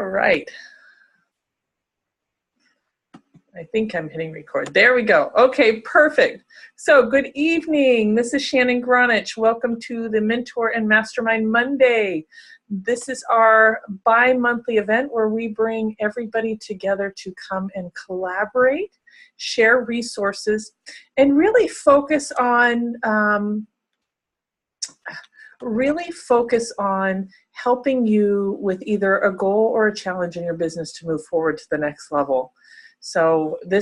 right. I think I'm hitting record. There we go. Okay, perfect. So good evening. This is Shannon Gronich. Welcome to the Mentor and Mastermind Monday. This is our bi-monthly event where we bring everybody together to come and collaborate, share resources, and really focus on helping you with either a goal or a challenge in your business to move forward to the next level. So the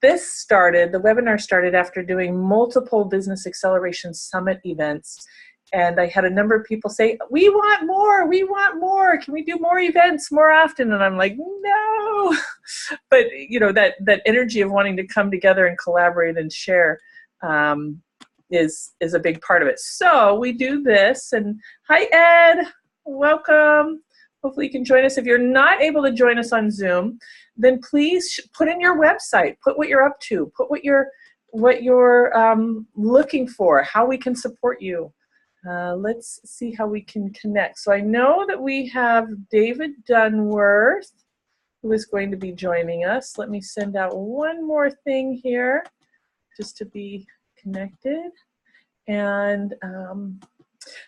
webinar started after doing multiple Business Acceleration Summit events. And I had a number of people say, we want more, can we do more events more often? And I'm like, no. But you know, that energy of wanting to come together and collaborate and share is a big part of it. So we do this, and hi Ed, welcome. Hopefully you can join us. If you're not able to join us on Zoom, then please put in your website, put what you're up to, put what you're looking for, how we can support you. Let's see how we can connect. So I know that we have David Dunworth, who is going to be joining us. Let me send out one more thing here just to be connected. And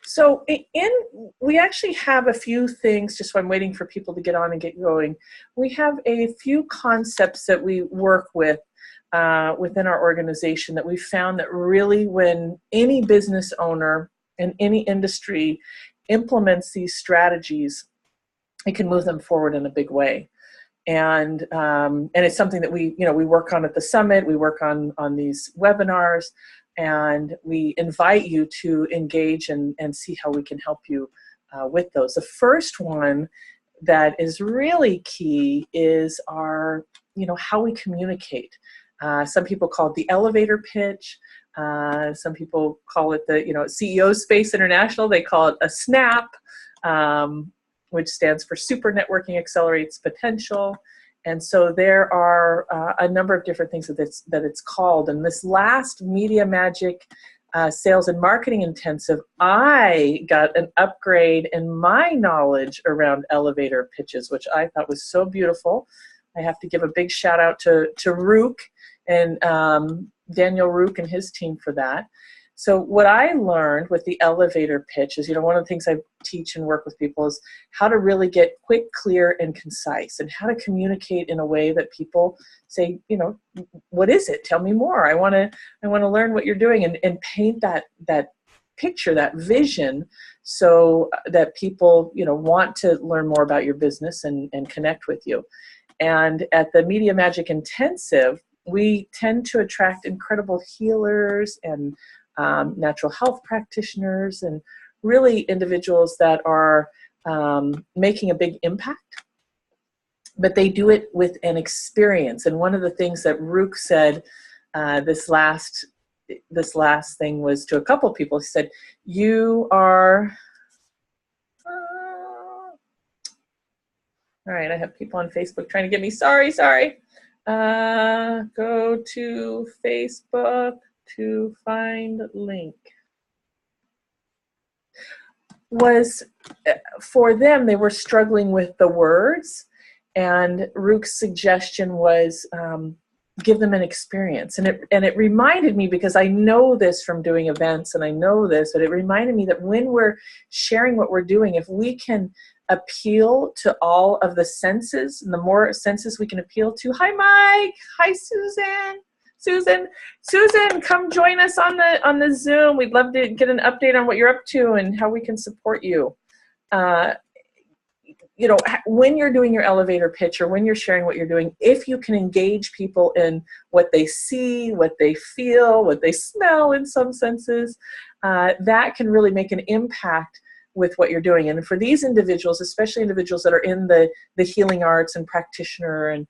so we actually have a few things, just while I'm waiting for people to get on and get going. We have a few concepts that we work with within our organization that we found that really, when any business owner in any industry implements these strategies, it can move them forward in a big way. And it's something that we work on at the summit. We work on these webinars. And we invite you to engage and see how we can help you with those. The first one that is really key is our, how we communicate. Some people call it the elevator pitch. Some people call it the, CEO Space International. They call it a SNAP, which stands for Super Networking Accelerates Potential. And so there are a number of different things that it's called. And this last Media Magic Sales and Marketing Intensive, I got an upgrade in my knowledge around elevator pitches, which I thought was so beautiful. I have to give a big shout out to Rook and Daniel Rook and his team for that. So what I learned with the elevator pitch is, one of the things I teach and work with people is how to really get quick, clear, and concise, and how to communicate in a way that people say, what is it? Tell me more. I want to learn what you're doing, and paint that picture, that vision, so that people, want to learn more about your business and connect with you. And at the Media Magic Intensive, we tend to attract incredible healers and natural health practitioners, and really individuals that are making a big impact, but they do it with an experience. And one of the things that Rook said this last thing was to a couple of people. He said, you are all right, I have people on Facebook trying to get me, sorry. Go to Facebook to find link. Was for them, they were struggling with the words, and Rook's suggestion was give them an experience. And it reminded me, because I know this from doing events, and I know this, but it reminded me that when we're sharing what we're doing, if we can appeal to all of the senses, and the more senses we can appeal to. Hi Mike, hi Susan, come join us on the Zoom. We'd love to get an update on what you're up to and how we can support you. When you're doing your elevator pitch, or when you're sharing what you're doing, if you can engage people in what they see, what they feel, what they smell in some senses, that can really make an impact with what you're doing. And for these individuals, especially individuals that are in the healing arts and practitioner and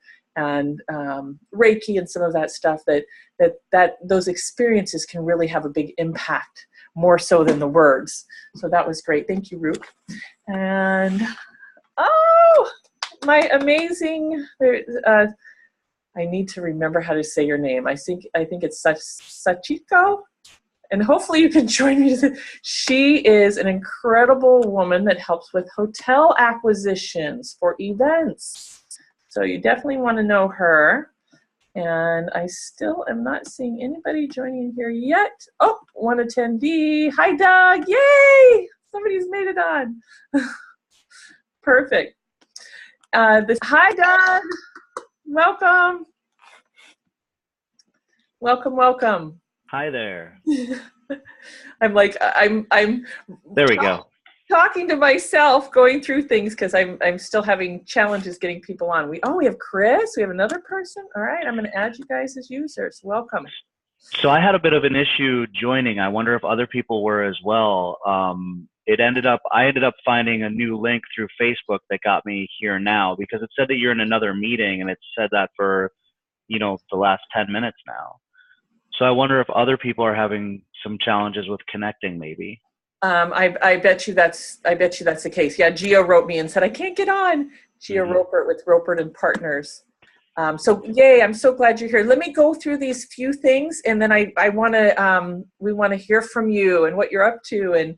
Reiki and some of that stuff, that those experiences can really have a big impact, more so than the words. So that was great. Thank you, Rook. And my amazing, I need to remember how to say your name. I think it's Sachiko. and hopefully you can join me. She is an incredible woman that helps with hotel acquisitions for events. So you definitely want to know her. And I still am not seeing anybody joining here yet. Oh, one attendee. Hi, Doug. Yay! Somebody's made it on. Perfect. Hi, Doug. Welcome. Welcome, welcome. Hi there. I'm like, I'm there we go. Talking to myself, going through things because I'm still having challenges getting people on. We have Chris. We have another person. All right, I'm going to add you guys as users. Welcome. So I had a bit of an issue joining. I wonder if other people were as well. I ended up finding a new link through Facebook that got me here now, because it said that you're in another meeting, and it said that for, the last 10 minutes now. So I wonder if other people are having some challenges with connecting, maybe. I bet you that's the case. Yeah, Gio wrote me and said I can't get on. Gio Ropert with Ropert and Partners. So yay! I'm so glad you're here. Let me go through these few things, and then we want to hear from you and what you're up to, and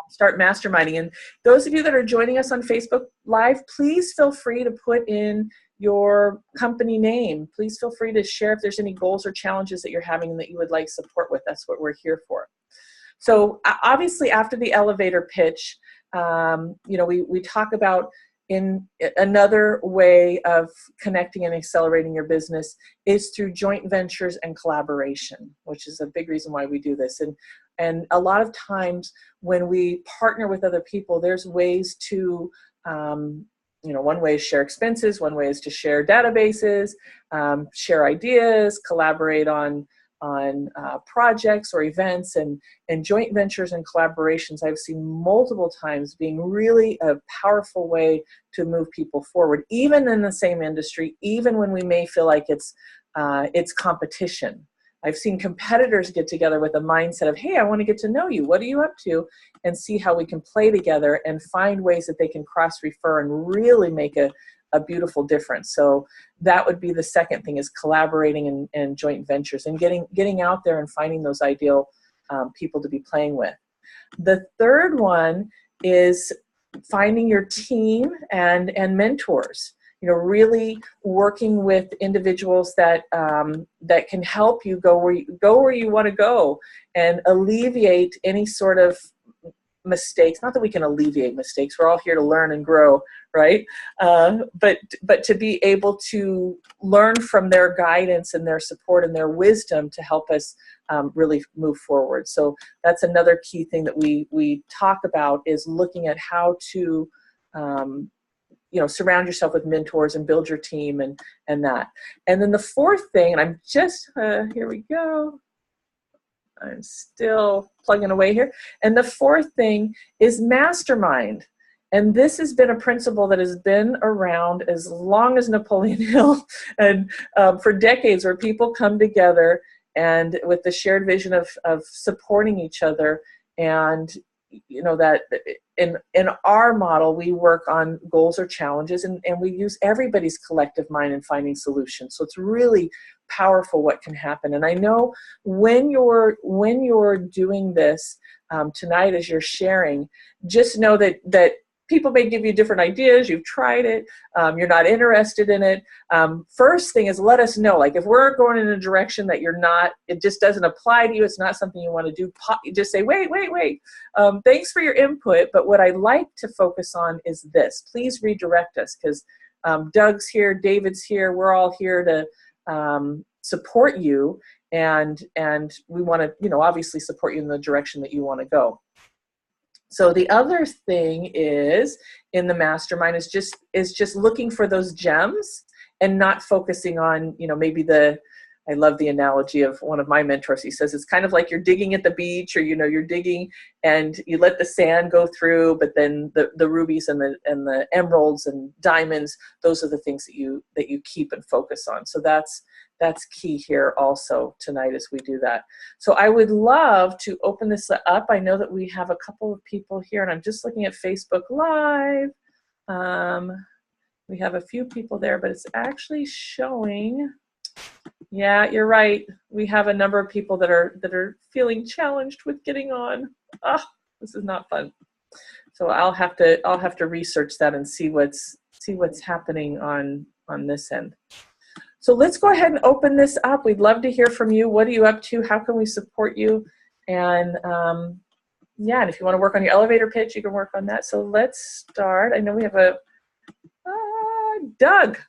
start masterminding. And those of you that are joining us on Facebook Live, please feel free to put in your company name. Please feel free to share if there's any goals or challenges that you're having and that you would like support with. That's what we're here for. So obviously after the elevator pitch, we talk about in another way of connecting and accelerating your business is through joint ventures and collaboration, which is a big reason why we do this. And a lot of times when we partner with other people, there's ways to, one way is share expenses, one way is to share databases, share ideas, collaborate on projects or events, and joint ventures and collaborations I've seen multiple times being really a powerful way to move people forward, even in the same industry, even when we may feel like it's competition. I've seen competitors get together with a mindset of, hey, I want to get to know you. What are you up to? And see how we can play together and find ways that they can cross-refer and really make a beautiful difference. So that would be the second thing, is collaborating and joint ventures and getting out there and finding those ideal people to be playing with. The third one is finding your team and mentors. Really working with individuals that can help you go where you want to go and alleviate any sort of mistakes. Not that we can alleviate mistakes. We're all here to learn and grow, right? But to be able to learn from their guidance and their support and their wisdom to help us really move forward. So that's another key thing that we talk about, is looking at how to surround yourself with mentors and build your team and that. And then the fourth thing, and I'm just here we go. I'm still plugging away here. And the fourth thing is Mastermind. And this has been a principle that has been around as long as Napoleon Hill, and for decades, where people come together and with the shared vision of supporting each other. And that in our model, we work on goals or challenges, and we use everybody's collective mind in finding solutions. So it's really powerful what can happen. And I know when you're doing this tonight, as you're sharing, just know that people may give you different ideas. You've tried it. You're not interested in it. First thing is, let us know. Like, if we're going in a direction that you're not, it just doesn't apply to you, it's not something you want to do, just say, wait. Thanks for your input, but what I'd like to focus on is this. Please redirect us, because Doug's here, David's here. We're all here to support you, and we want to, obviously support you in the direction that you want to go. So the other thing is, in the mastermind, is just looking for those gems and not focusing on, maybe I love the analogy of one of my mentors. He says it's kind of like you're digging at the beach, or you're digging and you let the sand go through, but then the rubies and the emeralds and diamonds, those are the things that you keep and focus on. So that's key here also tonight as we do that. So I would love to open this up. I know that we have a couple of people here, and I'm just looking at Facebook Live. We have a few people there, but it's actually showing Yeah, you're right. We have a number of people that are feeling challenged with getting on. Ah, this is not fun. So I'll have to research that and see what's happening on this end. So let's go ahead and open this up. We'd love to hear from you. What are you up to? How can we support you? And yeah, and if you want to work on your elevator pitch, you can work on that. So let's start. I know we have a Doug,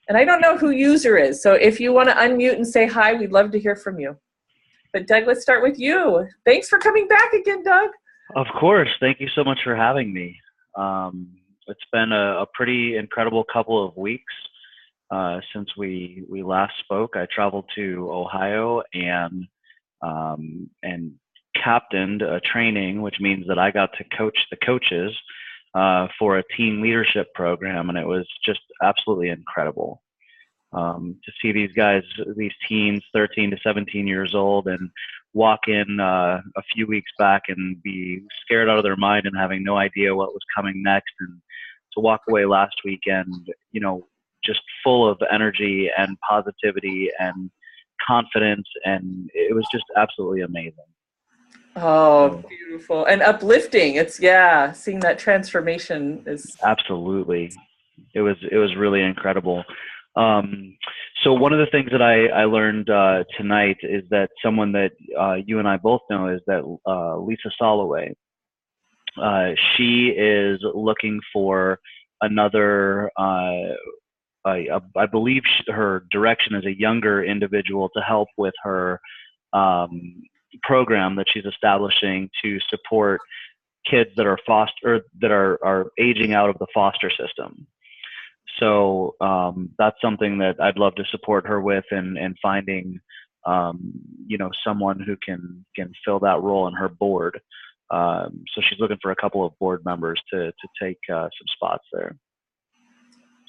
and I don't know who user is. So if you want to unmute and say hi, we'd love to hear from you. But Doug, let's start with you. Thanks for coming back again, Doug. Of course. Thank you so much for having me. It's been a pretty incredible couple of weeks since we last spoke. I traveled to Ohio and captained a training, which means that I got to coach the coaches for a team leadership program, and it was just absolutely incredible to see these guys, these teens, 13 to 17 years old, and walk in a few weeks back and be scared out of their mind and having no idea what was coming next, and to walk away last weekend, you know, just full of energy and positivity and confidence, and it was just absolutely amazing. Oh, beautiful and uplifting. It's seeing that transformation is absolutely. It was really incredible. So one of the things that I learned tonight is that someone that you and I both know is that Lisa Soloway. She is looking for another. I believe her direction is a younger individual to help with her program that she's establishing to support kids that are aging out of the foster system. So that's something that I'd love to support her with, and finding someone who can fill that role in her board. So she's looking for a couple of board members to take some spots there.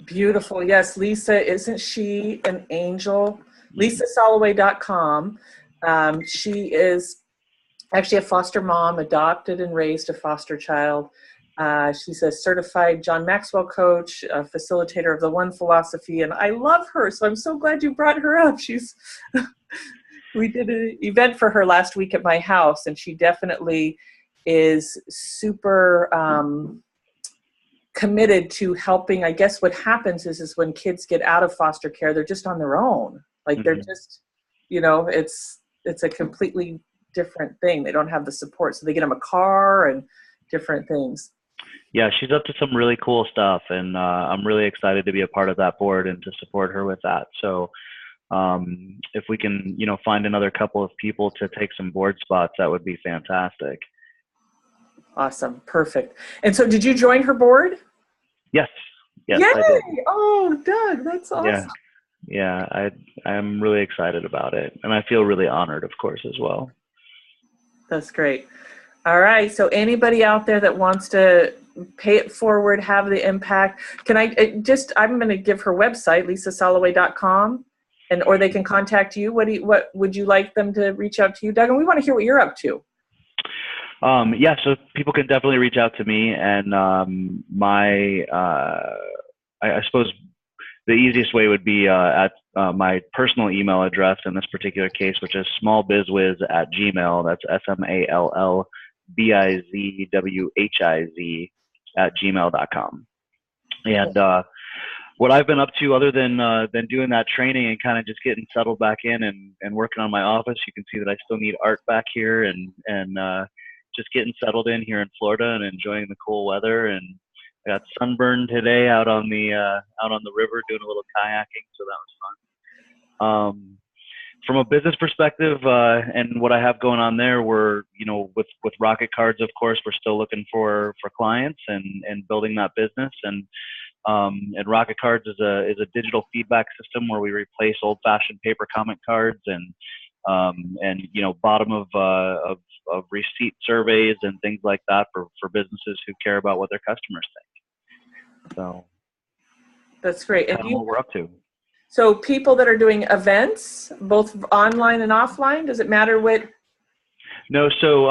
Beautiful. Yes, Lisa, isn't she an angel? LisaSoloway.com. She is actually a foster mom, adopted and raised a foster child. She's a certified John Maxwell coach, a facilitator of the One Philosophy, and I love her. So I'm so glad you brought her up. We did an event for her last week at my house, and she definitely is super committed to helping. I guess what happens is when kids get out of foster care, they're just on their own. Like they're just, it's a completely different thing. They don't have the support. So they get them a car and different things. Yeah, she's up to some really cool stuff, and I'm really excited to be a part of that board and to support her with that. So if we can, find another couple of people to take some board spots, that would be fantastic. Awesome. Perfect. And so did you join her board? Yes. Yes, Yay! I did. Oh, Doug, that's awesome. Yeah, I'm really excited about it, and I feel really honored, of course, as well. That's great. All right. So anybody out there that wants to pay it forward, have the impact, I'm going to give her website, lisasoloway.com, or they can contact you. What would you like them to reach out to you, Doug? And we want to hear what you're up to. Yeah, so people can definitely reach out to me, and I suppose the easiest way would be at my personal email address in this particular case, which is smallbizwiz@gmail. That's smallbizwhiz@gmail.com. And what I've been up to, other than doing that training and kind of just getting settled back in and working on my office, you can see that I still need art back here, and just getting settled in here in Florida and enjoying the cool weather. And I got sunburned today out on the river doing a little kayaking, so that was fun. From a business perspective, and what I have going on there, we're with Rocket Cards, of course, we're still looking for clients and building that business. And Rocket Cards is a digital feedback system where we replace old-fashioned paper comment cards and bottom of receipt surveys and things like that for businesses who care about what their customers think. So that's great. That's what we're up to. So people that are doing events, both online and offline, does it matter what? No, so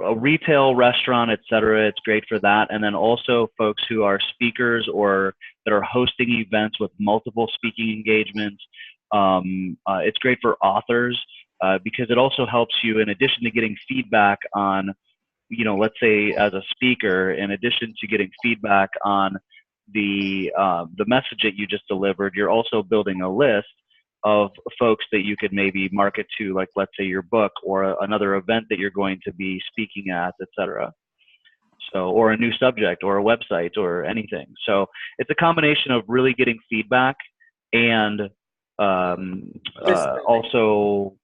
a retail, restaurant, etc. It's great for that, and then also folks who are speakers or that are hosting events with multiple speaking engagements. It's great for authors because it also helps you, in addition to getting feedback on, let's say as a speaker, in addition to getting feedback on the message that you just delivered, you're also building a list of folks that you could maybe market to, like let's say your book or another event that you're going to be speaking at, etc. So, or a new subject or a website or anything. So it's a combination of really getting feedback and also,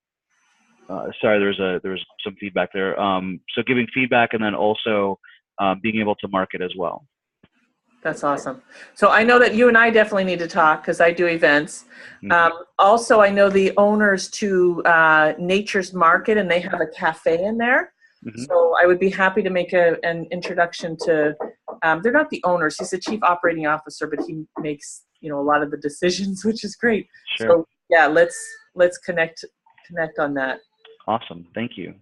sorry, there's some feedback there. So giving feedback and then also being able to market as well. That's awesome. So I know that you and I definitely need to talk because I do events. Also, I know the owners to Nature's Market, and they have a cafe in there. So I would be happy to make an introduction to, they're not the owners, he's the chief operating officer, but he makes, a lot of the decisions, which is great. Sure. So yeah, let's connect on that. Awesome. Thank you.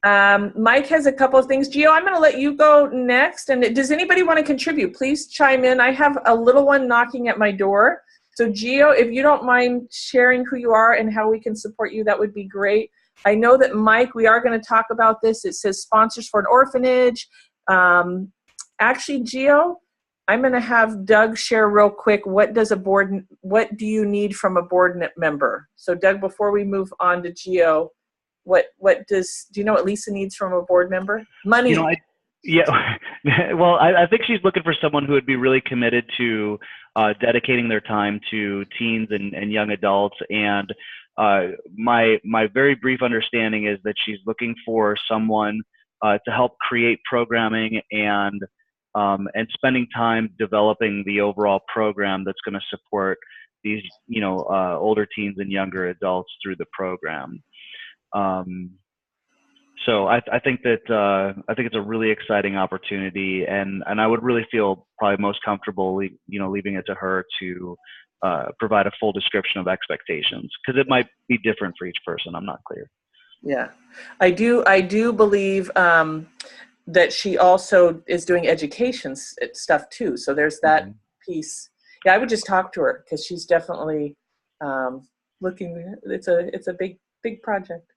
Mike has a couple of things. Gio, I'm going to let you go next. And does anybody want to contribute? Please chime in. I have a little one knocking at my door. So Gio, if you don't mind sharing who you are and how we can support you, that would be great. I know that Mike, we are going to talk about this. It says sponsors for an orphanage. Actually, Gio, I'm going to have Doug share real quick. What do you need from a board member? So Doug, before we move on to Gio, do you know what Lisa needs from a board member? Money. Well, I think she's looking for someone who would be really committed to dedicating their time to teens and young adults. And my very brief understanding is that she's looking for someone to help create programming and spending time developing the overall program that's going to support these older teens and younger adults through the program. So I think it's a really exciting opportunity, and I would really feel probably most comfortable, leaving it to her to provide a full description of expectations, because it might be different for each person. I'm not clear. Yeah, I do believe that she also is doing education stuff too. So there's that piece. Yeah, I would just talk to her because she's definitely looking. It's a big project.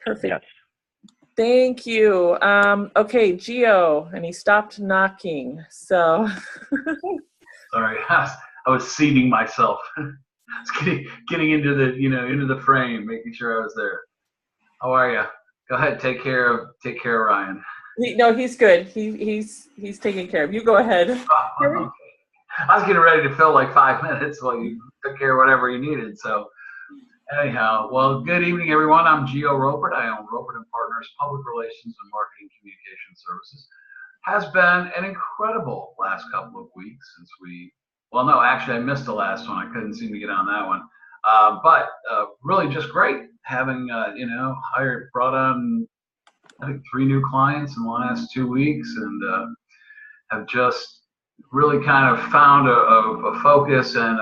Perfect. Yes. Thank you. Okay, Gio, and he stopped knocking. So. Sorry, I was seating myself. I was getting into the frame, making sure I was there. How are you? Go ahead, take care of Ryan. No, he's good. He's taking care of. You go ahead. Oh, okay. I was getting ready to fill like 5 minutes while you took care of whatever you needed. So. Anyhow, well, good evening, everyone. I'm Gio Ropert. I own Ropert & Partners Public Relations and Marketing Communication Services. Has been an incredible last couple of weeks since no, actually I missed the last one. I couldn't seem to get on that one. But really just great having, brought on, I think, 3 new clients in the last 2 weeks, and have just really kind of found a focus and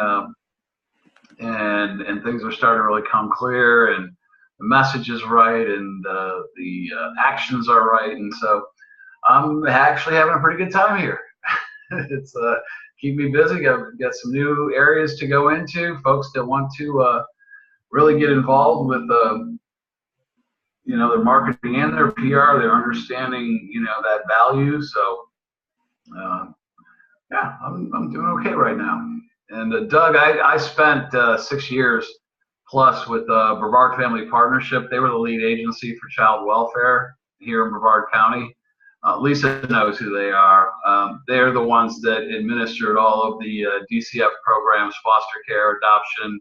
things are starting to really come clear, and the message is right, and the actions are right, and so I'm actually having a pretty good time here. It's keep me busy. I've got some new areas to go into, folks that want to really get involved with their marketing and their PR. They're understanding that value. So yeah, I'm doing okay right now. And Doug, I spent 6 years plus with Brevard Family Partnership. They were the lead agency for child welfare here in Brevard County. Lisa knows who they are. They're the ones that administered all of the DCF programs, foster care, adoption,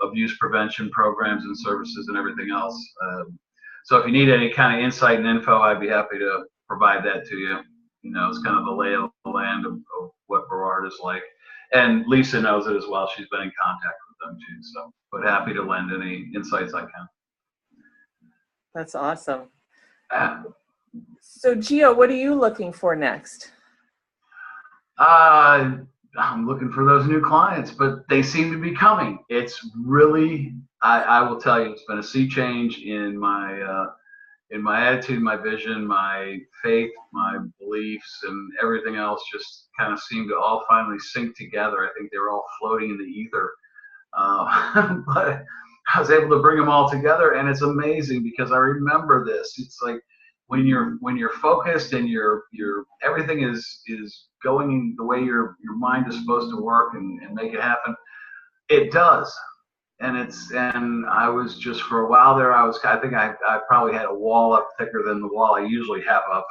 abuse prevention programs and services, and everything else. So if you need any kind of insight and info, I'd be happy to provide that to you. It's kind of the lay of the land of what Brevard is like. And Lisa knows it as well. She's been in contact with them too. So, but happy to lend any insights I can. That's awesome. Yeah. So Gio, what are you looking for next? I'm looking for those new clients, but they seem to be coming. It's really, I will tell you, it's been a sea change in my in my attitude, my vision, my faith, my beliefs, and everything else just kind of seemed to all finally sync together. I think they were all floating in the ether. But I was able to bring them all together, and it's amazing because I remember this. It's like when you're focused and you're everything is going the way your mind is supposed to work and make it happen. It does. And I was just, for a while there, I think I probably had a wall up thicker than the wall I usually have up.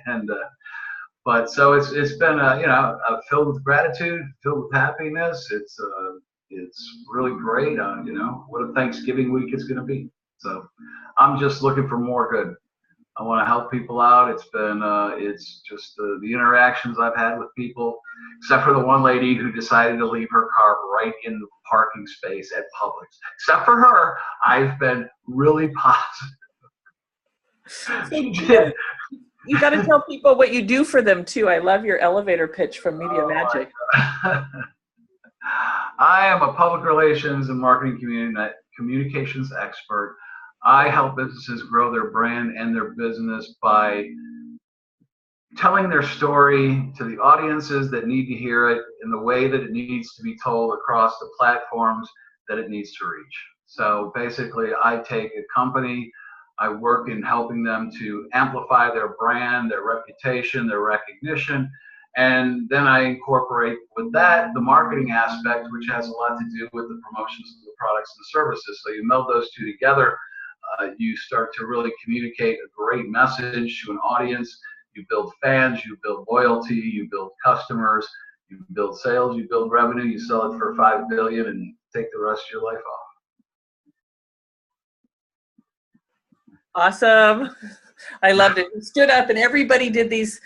And but so it's been filled with gratitude, filled with happiness. It's really great. What a Thanksgiving week it's going to be. So I'm just looking for more good. I want to help people out. It's been it's just the interactions I've had with people, except for the one lady who decided to leave her car right in the parking space at Publix. Except for her, I've been really positive. She did. You got to tell people what you do for them too. I love your elevator pitch from Media Magic. I am a public relations and marketing communications expert. I help businesses grow their brand and their business by telling their story to the audiences that need to hear it in the way that it needs to be told across the platforms that it needs to reach. So basically, I take a company, I work in helping them to amplify their brand, their reputation, their recognition, and then I incorporate with that the marketing aspect, which has a lot to do with the promotions of the products and services. So you meld those two together, you start to really communicate a great message to an audience. You build fans, you build loyalty, you build customers, you build sales, you build revenue, you sell it for $5 billion and take the rest of your life off. Awesome. I loved it. We stood up and everybody did these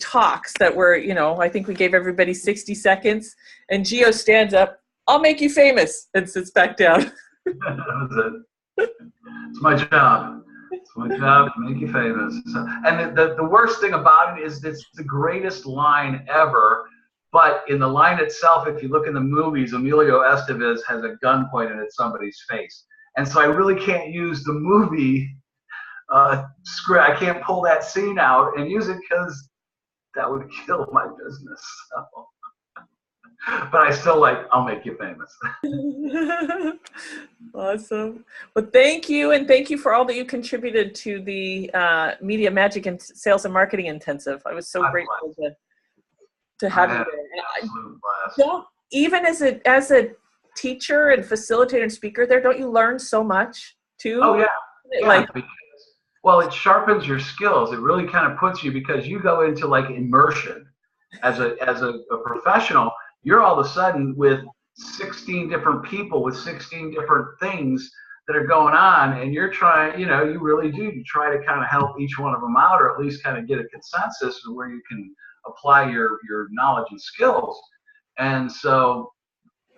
talks that were, I think we gave everybody 60 seconds, and Gio stands up, "I'll make you famous," and sits back down. That was it. It's my job. It's my job to make you famous. And the worst thing about it is it's the greatest line ever. But in the line itself, if you look in the movies, Emilio Estevez has a gun pointed at somebody's face. And so I really can't use the movie script. I can't pull that scene out and use it because that would kill my business. So. But I still I'll make you famous. Awesome. Well, thank you. And thank you for all that you contributed to the Media Magic and Sales and Marketing Intensive. I was so grateful to have you there. Don't, even as a teacher and facilitator and speaker there, don't you learn so much too? Oh, yeah. Well, it sharpens your skills. It really kind of puts you, because you go into immersion as a professional. You're all of a sudden with 16 different people with 16 different things that are going on, and you're trying, you really do. You try to kind of help each one of them out, or at least kind of get a consensus where you can apply your knowledge and skills. And so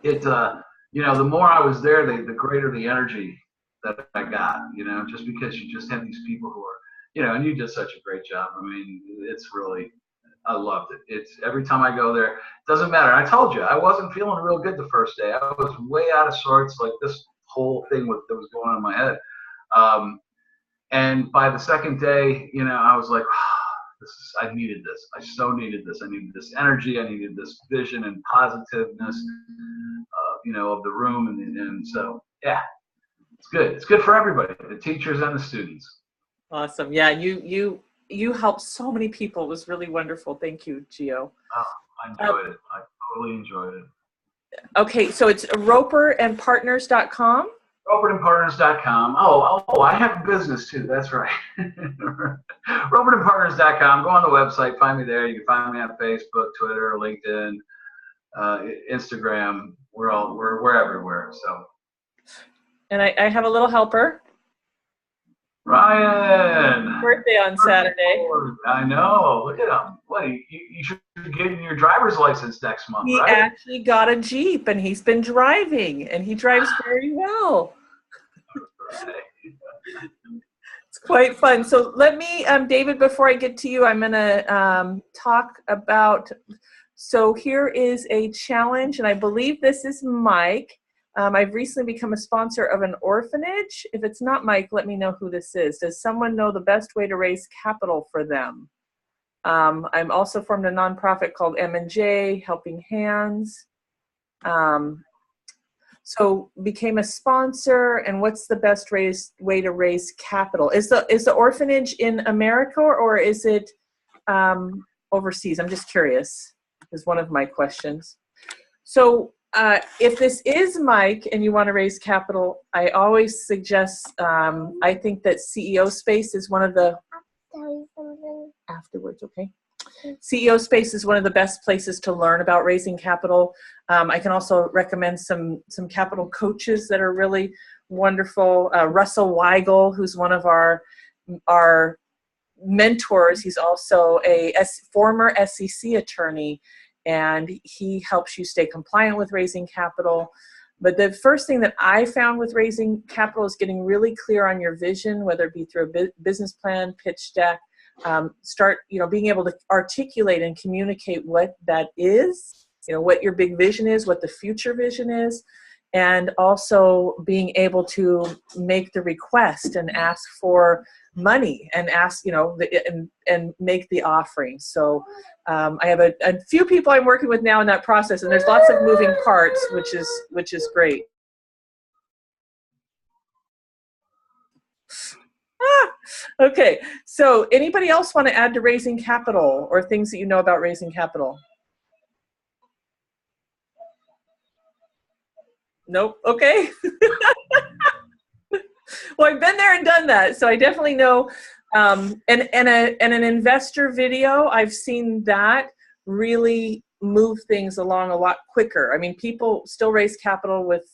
it, the more I was there, the greater the energy that I got, just because you just have these people who are, and you did such a great job. I mean, it's really, I loved it. It's every time I go there, it doesn't matter. I told you, I wasn't feeling real good the first day. I was way out of sorts, this whole thing that was going on in my head. And by the second day, I was like, I needed this. I so needed this. I needed this energy. I needed this vision and positiveness, of the room. And so, yeah, it's good. It's good for everybody, the teachers and the students. Awesome. Yeah. You helped so many people. It was really wonderful. Thank you, Gio. Oh, I enjoyed it. I totally enjoyed it. Okay, so it's roperandpartners.com. Ropertandpartners.com. Oh, I have a business too. That's right. Ropertandpartners.com. Go on the website. Find me there. You can find me on Facebook, Twitter, LinkedIn, Instagram. We're everywhere. So. And I have a little helper. Ryan. Birthday on Saturday. I know. Look at him. What? You should be getting your driver's license next month, right? He actually got a Jeep, and he's been driving, and he drives very well. It's quite fun. So let me, David, before I get to you, I'm going to talk about, so here is a challenge, and I believe this is Mike. I've recently become a sponsor of an orphanage. If it's not Mike, let me know who this is. Does someone know the best way to raise capital for them? I'm also formed a nonprofit called M&J, Helping Hands. So became a sponsor, and what's the best way to raise capital? Is the orphanage in America, or is it overseas? I'm just curious, is one of my questions. So if this is Mike and you want to raise capital, I always suggest, I think that CEO Space is one of the, afterwards, okay. CEO Space is one of the best places to learn about raising capital. I can also recommend some capital coaches that are really wonderful. Russell Weigel, who's one of our mentors. He's also a former SEC attorney, and he helps you stay compliant with raising capital. But the first thing that I found with raising capital is getting really clear on your vision, whether it be through a business plan, pitch deck. Start, being able to articulate and communicate what that is, what your big vision is, what the future vision is, and also being able to make the request and ask for money and ask, and make the offering. So I have a few people I'm working with now in that process, and there's lots of moving parts, which is great. Okay, so anybody else want to add to raising capital or things that you know about raising capital? Nope. Okay. Well, I've been there and done that, so I definitely know. And an investor video, I've seen that really move things along a lot quicker. I mean, people still raise capital with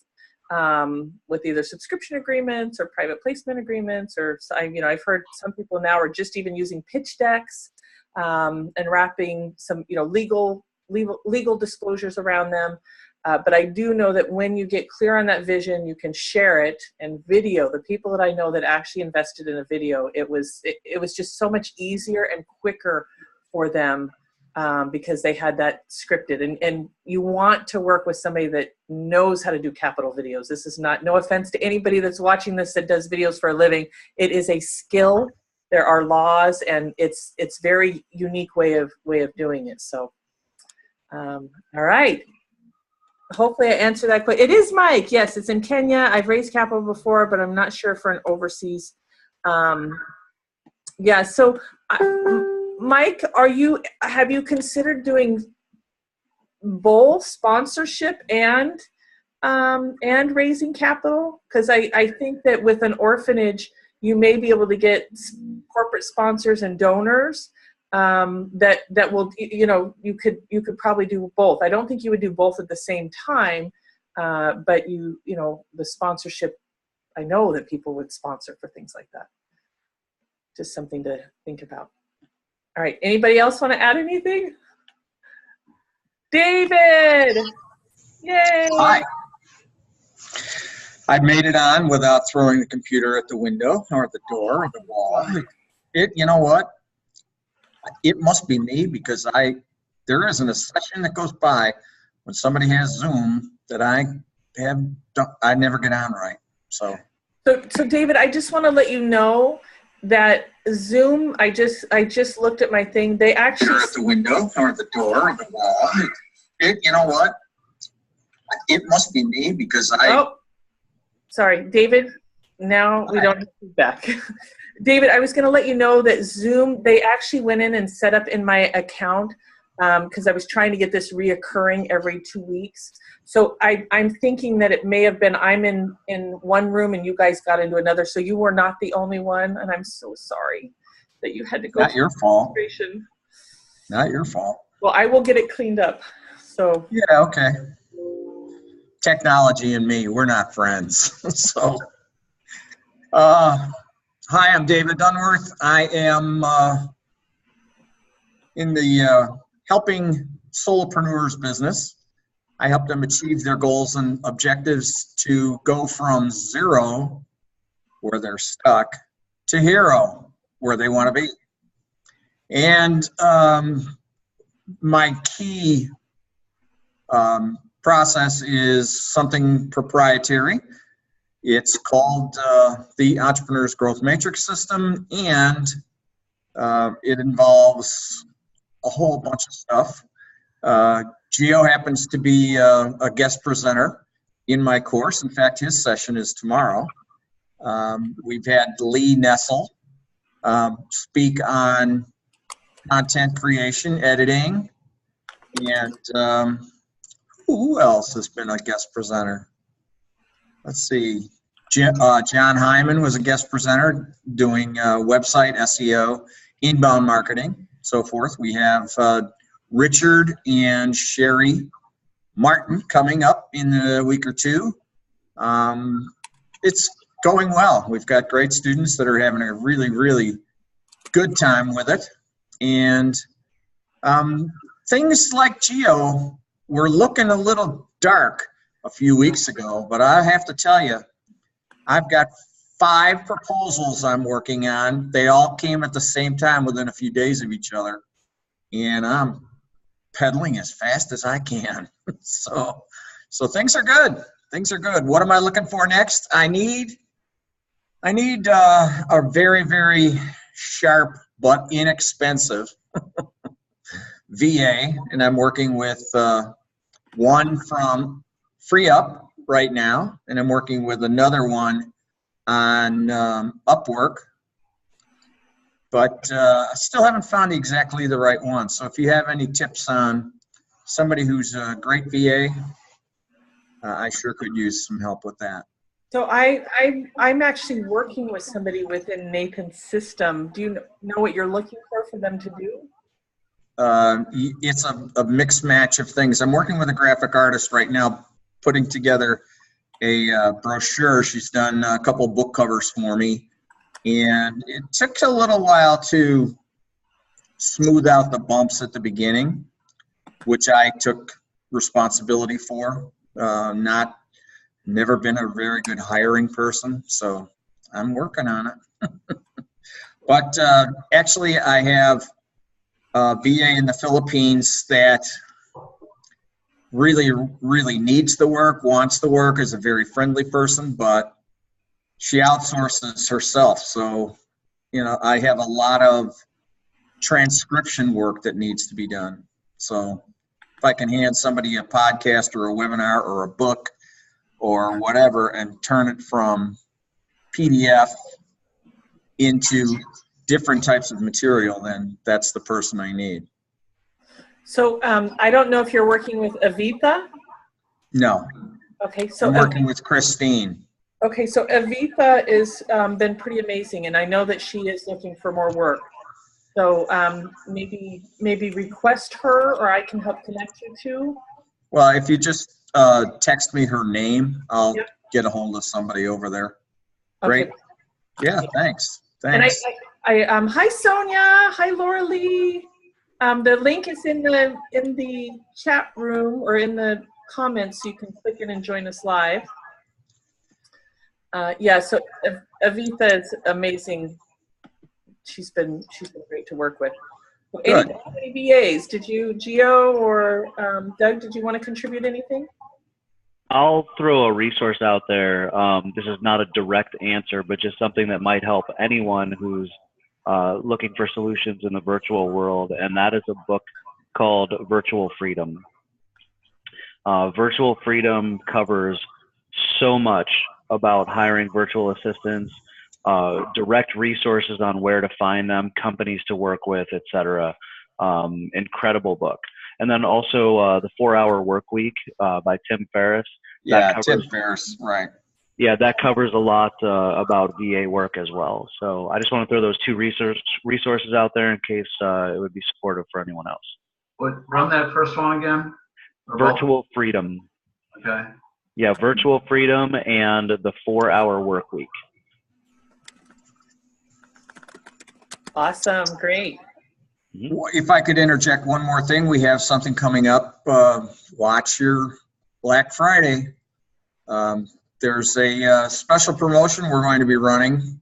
either subscription agreements or private placement agreements, or I've heard some people now are just even using pitch decks and wrapping some legal disclosures around them. But I do know that when you get clear on that vision, you can share it and video. The people that I know that actually invested in a video, it was just so much easier and quicker for them. Because they had that scripted, and you want to work with somebody that knows how to do capital videos. This is not, no offense to anybody that's watching this that does videos for a living. It is a skill. There are laws, and it's very unique way of doing it. So, all right. Hopefully I answered that question. It is Mike. Yes, it's in Kenya. I've raised capital before, but I'm not sure for an overseas. Yeah. So. Mike, have you considered doing both sponsorship and raising capital? Because I think that with an orphanage, you may be able to get corporate sponsors and donors that will, you could probably do both. I don't think you would do both at the same time, but the sponsorship, I know that people would sponsor for things like that. Just something to think about. All right, anybody else want to add anything? David! Yay! Hi. I made it on without throwing the computer at the window or at the door or the wall. You know what? It must be me, because there isn't a session that goes by when somebody has Zoom that I never get on right. So David, I just want to let you know that Zoom, I just looked at my thing. They actually at the window or the door or the wall. You know what? It must be me, because sorry, David. Now we don't have feedback. David, I was going to let you know that Zoom, they actually went in and set up in my account because I was trying to get this reoccurring every 2 weeks. So I'm thinking that it may have been I'm in one room and you guys got into another. So you were not the only one, and I'm so sorry that you had to go. Not your fault. Administration. Not your fault. Well, I will get it cleaned up. So yeah, okay. Technology and me, we're not friends. So, hi, I'm David Dunworth. I am in the helping solopreneurs business. I help them achieve their goals and objectives to go from zero, where they're stuck, to hero, where they want to be. And my key process is something proprietary. It's called the Entrepreneur's Growth Matrix System, and it involves a whole bunch of stuff. Gio happens to be a guest presenter in my course. In fact, his session is tomorrow. We've had Lee Nessel speak on content creation, editing, and who else has been a guest presenter? Let's see. John Hyman was a guest presenter doing website SEO, inbound marketing, so forth. We have Richard and Sherry Martin coming up in a week or two. It's going well. We've got great students that are having a really, really good time with it. And things like Geo were looking a little dark a few weeks ago, but I have to tell you, I've got 5 proposals I'm working on. They all came at the same time within a few days of each other, and I'm pedaling as fast as I can. So things are good. Things are good. What am I looking for next? I need a very, very sharp but inexpensive VA, and I'm working with one from Free Up right now, and I'm working with another one on Upwork, but I still haven't found exactly the right one. So if you have any tips on somebody who's a great VA, I sure could use some help with that. So I'm actually working with somebody within Nathan's system. Do you know what you're looking for them to do? It's a mixed match of things. I'm working with a graphic artist right now, putting together a brochure. She's done a couple book covers for me, and it took a little while to smooth out the bumps at the beginning, which I took responsibility for. Never been a very good hiring person, so I'm working on it. But actually, I have a VA in the Philippines that really, really needs the work, wants the work, is a very friendly person, but she outsources herself. So, I have a lot of transcription work that needs to be done. So if I can hand somebody a podcast or a webinar or a book or whatever and turn it from PDF into different types of material, then that's the person I need. So I don't know if you're working with Avitha. No. Okay, so I'm working with Christine. Okay, so Avitha has been pretty amazing, and I know that she is looking for more work. So maybe request her, or I can help connect you to. Well, if you just text me her name, I'll get a hold of somebody over there. Great. Okay. Yeah, thanks. And I hi Sonia, hi Laura Lee. The link is in the chat room or in the comments, so you can click in and join us live. So Avitha is amazing. She's been great to work with. Any VAs? Did you, Gio or Doug? Did you want to contribute anything? I'll throw a resource out there. This is not a direct answer, but just something that might help anyone who's looking for solutions in the virtual world, and that is a book called Virtual Freedom. Virtual Freedom covers so much about hiring virtual assistants, direct resources on where to find them, companies to work with, etc. Incredible book. And then also the 4-Hour Work Week by Tim Ferriss. Tim Ferriss, right. Yeah, that covers a lot about VA work as well. So I just want to throw those 2 resources out there in case it would be supportive for anyone else. Run that first one again? Virtual Freedom. Okay. Yeah, Virtual Freedom and the 4-Hour Work Week. Awesome, great. If I could interject one more thing, we have something coming up. Watch your Black Friday. There's a special promotion we're going to be running,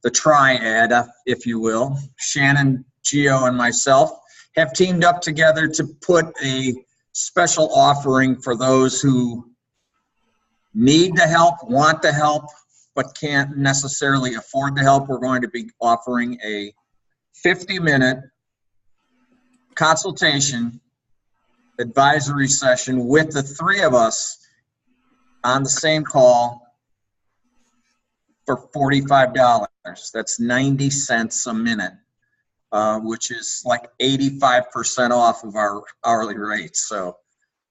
the Triad, if you will. Shannon, Gio, and myself have teamed up together to put a special offering for those who need the help, want the help, but can't necessarily afford the help. We're going to be offering a 50-minute consultation advisory session with the three of us on the same call for $45. That's 90 cents a minute, which is like 85% off of our hourly rates. So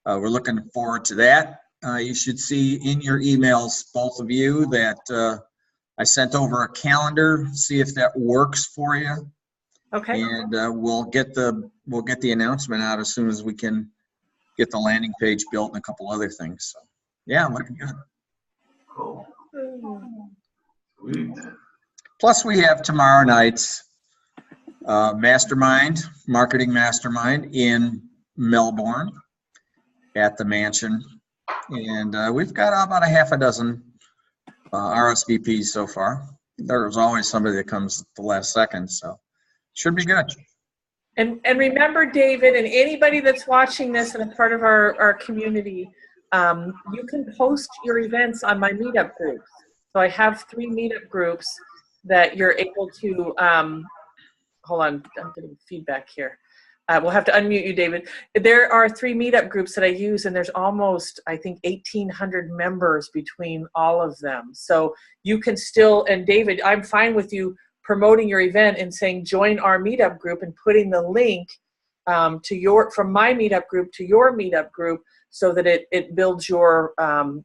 we're looking forward to that. You should see in your emails, both of you, that I sent over a calendar. See if that works for you. Okay. And we'll get the announcement out as soon as we can get the landing page built and a couple other things. So yeah, looking good. Cool. Sweet. Plus, we have tomorrow night's Mastermind, Marketing Mastermind in Melbourne at the Mansion. And we've got about a half a dozen RSVPs so far. There's always somebody that comes at the last second, so should be good. And remember, David, and anybody that's watching this and a part of our community, you can post your events on my meetup groups. So I have 3 meetup groups that you're able to, hold on, I'm getting feedback here. We'll have to unmute you, David. There are 3 meetup groups that I use, and there's almost, I think, 1,800 members between all of them. So you can still, and David, I'm fine with you promoting your event and saying, join our meetup group, and putting the link from my meetup group to your meetup group so that it builds your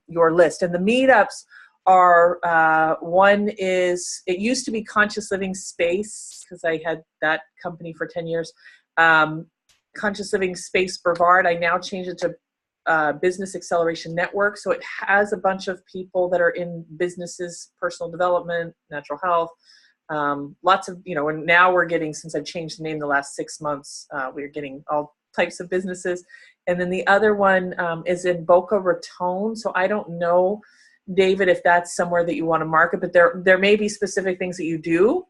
list. And the meetups are, one is, it used to be Conscious Living Space, because I had that company for 10 years. Conscious Living Space Brevard. I now changed it to Business Acceleration Network. So it has a bunch of people that are in businesses, personal development, natural health, lots of, and now we're getting, since I've changed the name the last 6 months, we're getting all types of businesses. And then the other one is in Boca Raton. So I don't know, David, if that's somewhere that you want to market, but there may be specific things that you do.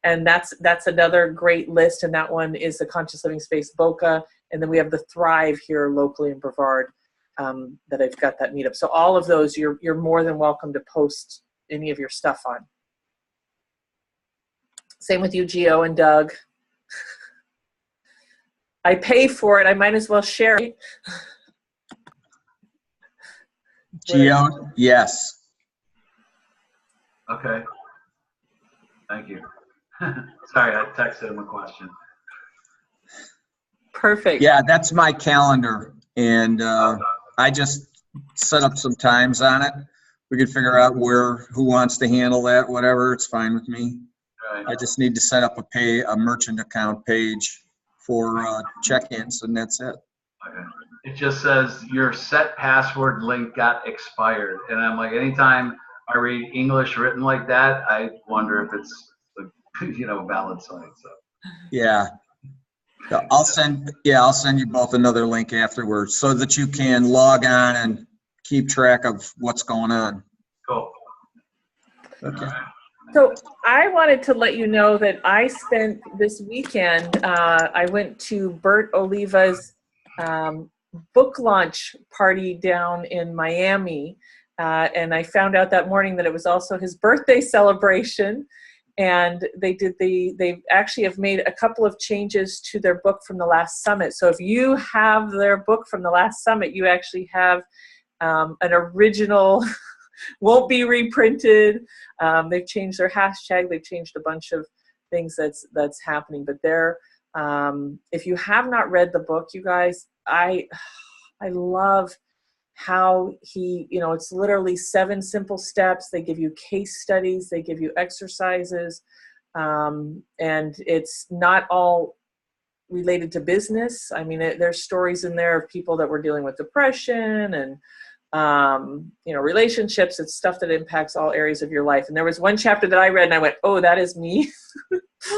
And that's another great list. And that one is the Conscious Living Space Boca. And then we have the Thrive here locally in Brevard that I've got that meetup. So all of those, you're more than welcome to post any of your stuff on. Same with you, Gio and Doug. I pay for it. I might as well share it. Gio, yes. Okay. Thank you. Sorry, I texted him a question. Perfect. Yeah, that's my calendar. And I just set up some times on it. We can figure out who wants to handle that, whatever. It's fine with me. Right. I just need to set up a merchant account page for check-ins, and that's it. Okay. It just says your set password link got expired. And I'm like, anytime I read English written like that, I wonder if it's a valid site. So yeah. I'll send you both another link afterwards so that you can log on and keep track of what's going on. Cool. Okay. Right. So I wanted to let you know that I spent this weekend, I went to Bert Oliva's book launch party down in Miami. And I found out that morning that it was also his birthday celebration. And they actually have made a couple of changes to their book from the last summit. So if you have their book from the last summit, you actually have an original, won't be reprinted. They've changed their hashtag. They've changed a bunch of things that's happening. But if you have not read the book, you guys, I love how it's literally 7 simple steps. They give you case studies, they give you exercises, and it's not all related to business. I mean, there's stories in there of people that were dealing with depression and relationships. It's stuff that impacts all areas of your life. And there was one chapter that I read and I went, oh, that is me.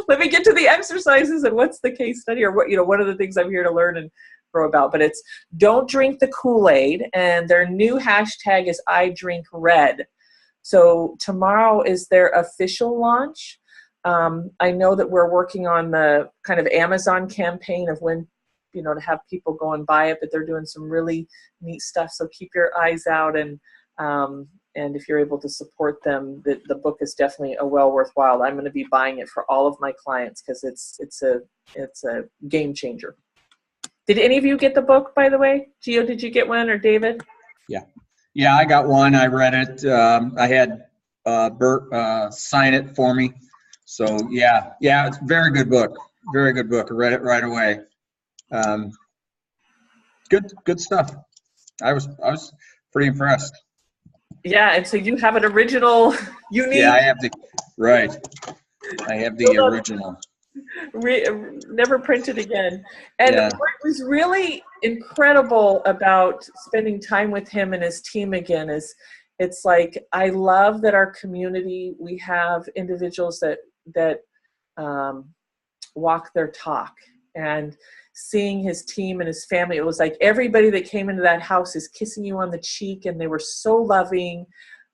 Let me get to the exercises and what's the case study, or what are the things I'm here to learn and grow about. But it's don't drink the Kool-Aid, and their new hashtag is I drink red. So tomorrow is their official launch. I know that we're working on the kind of Amazon campaign of when to have people go and buy it, but they're doing some really neat stuff. So keep your eyes out, and if you're able to support them, the book is definitely a well worthwhile. I'm going to be buying it for all of my clients because it's a game changer. Did any of you get the book, by the way? Gio, did you get one, or David? Yeah, I got one. I read it. I had Bert sign it for me. So yeah, it's a very good book. Very good book. I read it right away. Good stuff. I was pretty impressed. Yeah, and so you have an original, unique. Yeah, I have the original. Never printed again. And Yeah. what was really incredible about spending time with him and his team again is, it's like, I love that our community, we have individuals that walk their talk. And seeing his team and his family, it was like everybody that came into that house is kissing you on the cheek, and they were so loving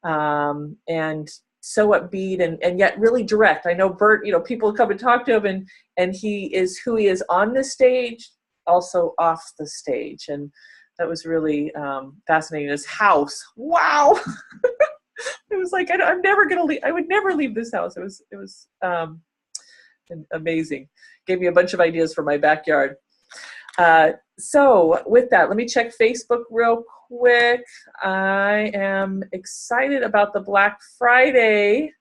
and so upbeat and yet really direct. I know Bert, people come and talk to him, and he is who he is on the stage, also off the stage. And that was really fascinating. His house, wow. It was like, I'm never going to leave. I would never leave this house. It was amazing. Gave me a bunch of ideas for my backyard. So with that, let me check Facebook real quick. I am excited about the Black Friday.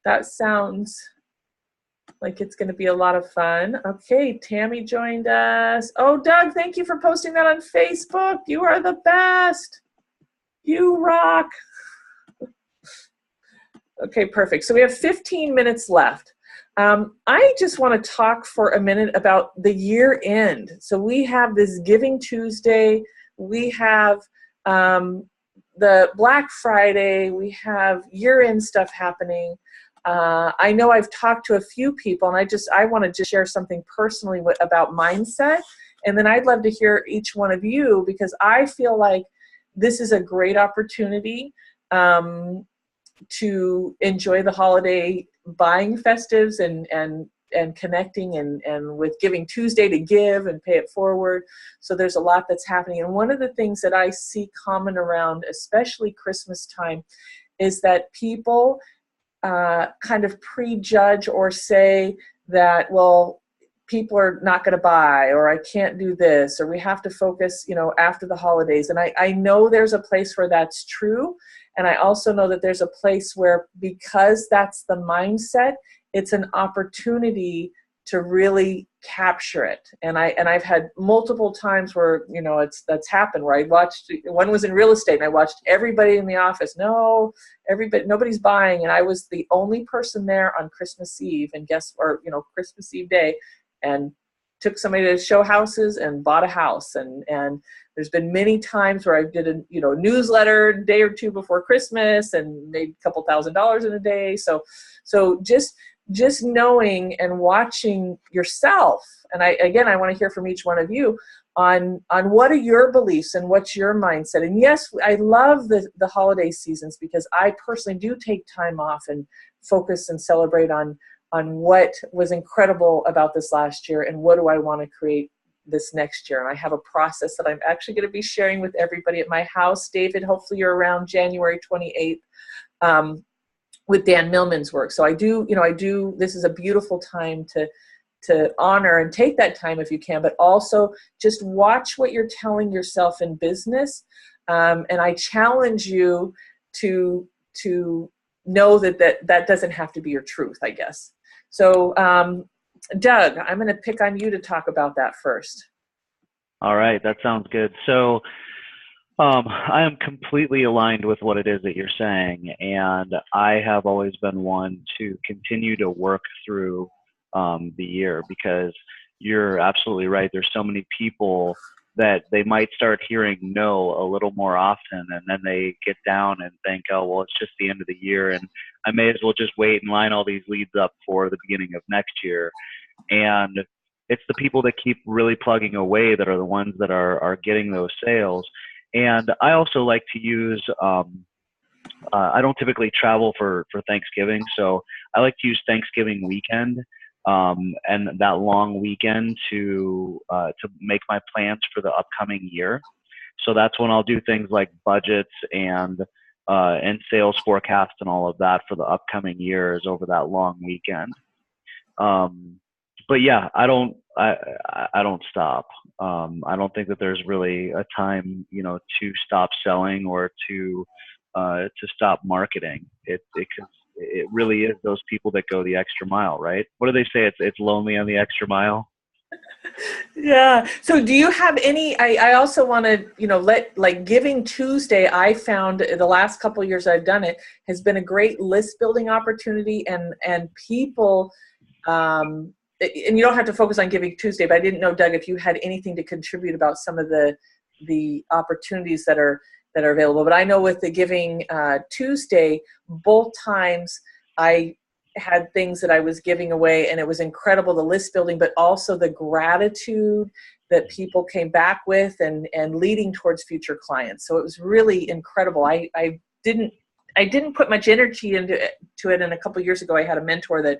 That sounds like it's going to be a lot of fun. Okay, Tammy joined us. Oh, Doug, thank you for posting that on Facebook. You are the best. You rock. Okay, perfect. So we have 15 minutes left. I just want to talk for a minute about the year end. So we have this Giving Tuesday. We have the Black Friday. We have year end stuff happening. I know I've talked to a few people, and I want to just share something personally about mindset. And then I'd love to hear each one of you, because I feel like this is a great opportunity to enjoy the holiday buying festives and connecting and with Giving Tuesday to give and pay it forward. So there's a lot that's happening. And one of the things that I see common around, especially Christmas time, is that people kind of prejudge or say that, well, people are not going to buy, or I can't do this, or we have to focus, after the holidays. And I know there's a place where that's true. And I also know that there's a place where, because that's the mindset, it's an opportunity to really capture it. And I've had multiple times where, that's happened, where I watched, one was in real estate, and I watched everybody in the office, nobody's buying. And I was the only person there on Christmas Eve, and Christmas Eve day, and took somebody to show houses and bought a house. And there's been many times where I did a newsletter a day or two before Christmas and made a couple $1,000s in a day. So just knowing and watching yourself. And I want to hear from each one of you on what are your beliefs and what's your mindset. And yes, I love the holiday seasons, because I personally do take time off and focus and celebrate on what was incredible about this last year, and what do I want to create this next year. And I have a process that I'm actually going to be sharing with everybody at my house. David, hopefully you're around January 28th with Dan Millman's work. So I do, this is a beautiful time to honor and take that time if you can, but also just watch what you're telling yourself in business. And I challenge you to know that doesn't have to be your truth, I guess. So, Doug, I'm going to pick on you to talk about that first. All right, that sounds good. So I am completely aligned with what it is that you're saying, and I have always been one to continue to work through the year, because you're absolutely right. There's so many people that they might start hearing no a little more often, and then they get down and think, oh, well, it's just the end of the year, and I may as well just wait and line all these leads up for the beginning of next year. And it's the people that keep really plugging away that are the ones that are getting those sales. And I also like to use, I don't typically travel for Thanksgiving, so I like to use Thanksgiving weekend and that long weekend to make my plans for the upcoming year. So that's when I'll do things like budgets and sales forecast and all of that for the upcoming years over that long weekend. But yeah, I don't stop. I don't think that there's really a time, to stop selling or to stop marketing. It really is those people that go the extra mile, right? What do they say? It's lonely on the extra mile. Yeah. So do you have any, I also want to, like Giving Tuesday, I found the last couple of years I've done it has been a great list building opportunity, and people, and you don't have to focus on Giving Tuesday, but I didn't know, Doug, if you had anything to contribute about some of the opportunities that are available. But I know with the Giving Tuesday, both times I had things that I was giving away, and it was incredible, the list building, but also the gratitude that people came back with and leading towards future clients. So it was really incredible. I didn't put much energy into it, and a couple of years ago I had a mentor that,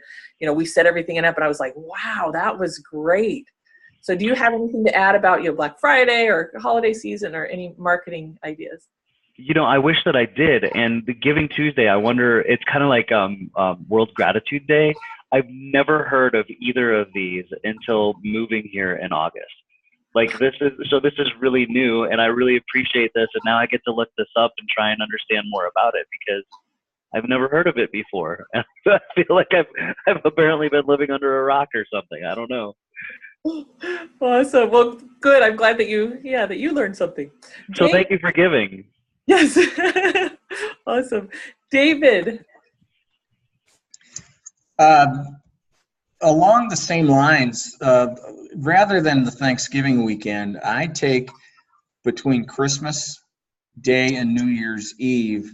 we set everything up, and I was like, wow, that was great. So do you have anything to add about Black Friday or holiday season or any marketing ideas? I wish that I did. And the Giving Tuesday, I wonder, it's kind of like World Gratitude Day. I've never heard of either of these until moving here in August. Like this is really new, and I really appreciate this. And now I get to look this up and try and understand more about it, because I've never heard of it before. And I feel like I've apparently been living under a rock or something. I don't know. Awesome. Well, good. I'm glad that you learned something. So thank you for giving. Yes. Awesome. David. Along the same lines, rather than the Thanksgiving weekend, I take between Christmas Day and New Year's Eve,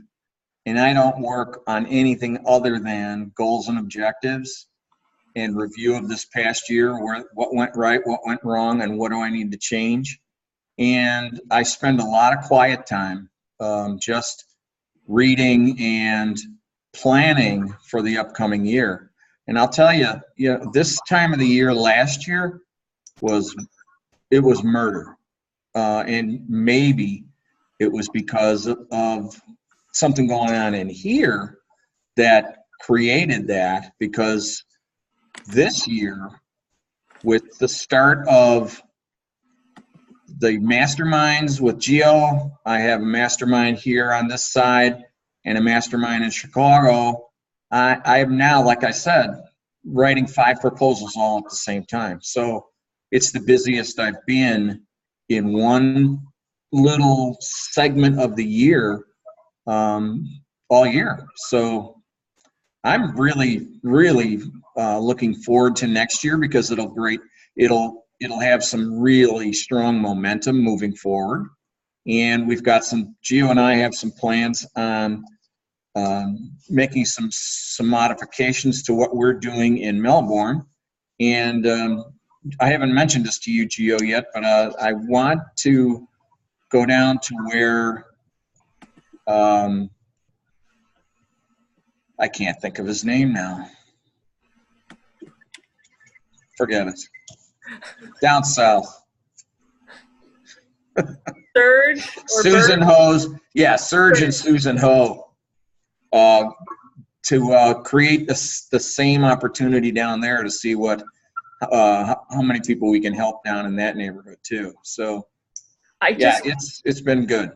and I don't work on anything other than goals and objectives and review of this past year, what went right, what went wrong, and what do I need to change. And I spend a lot of quiet time just reading and planning for the upcoming year. And I'll tell you, this time of the year last year was murder. And maybe it was because of something going on in here that created that, because this year, with the start of the masterminds with Geo, I have a mastermind here on this side and a mastermind in Chicago. I am now, like I said, writing 5 proposals all at the same time. So it's the busiest I've been in one little segment of the year all year. So I'm really, really looking forward to next year, because it'll have some really strong momentum moving forward. And we've got Gio and I have some plans on making some modifications to what we're doing in Melbourne. And I haven't mentioned this to you, Gio, yet, but I want to go down to where I can't think of his name now. Forget it. Down south. Serge? Susan Ho's. Yeah, Serge and Susan Ho. To create the same opportunity down there, to see how many people we can help down in that neighborhood too. So it's been good.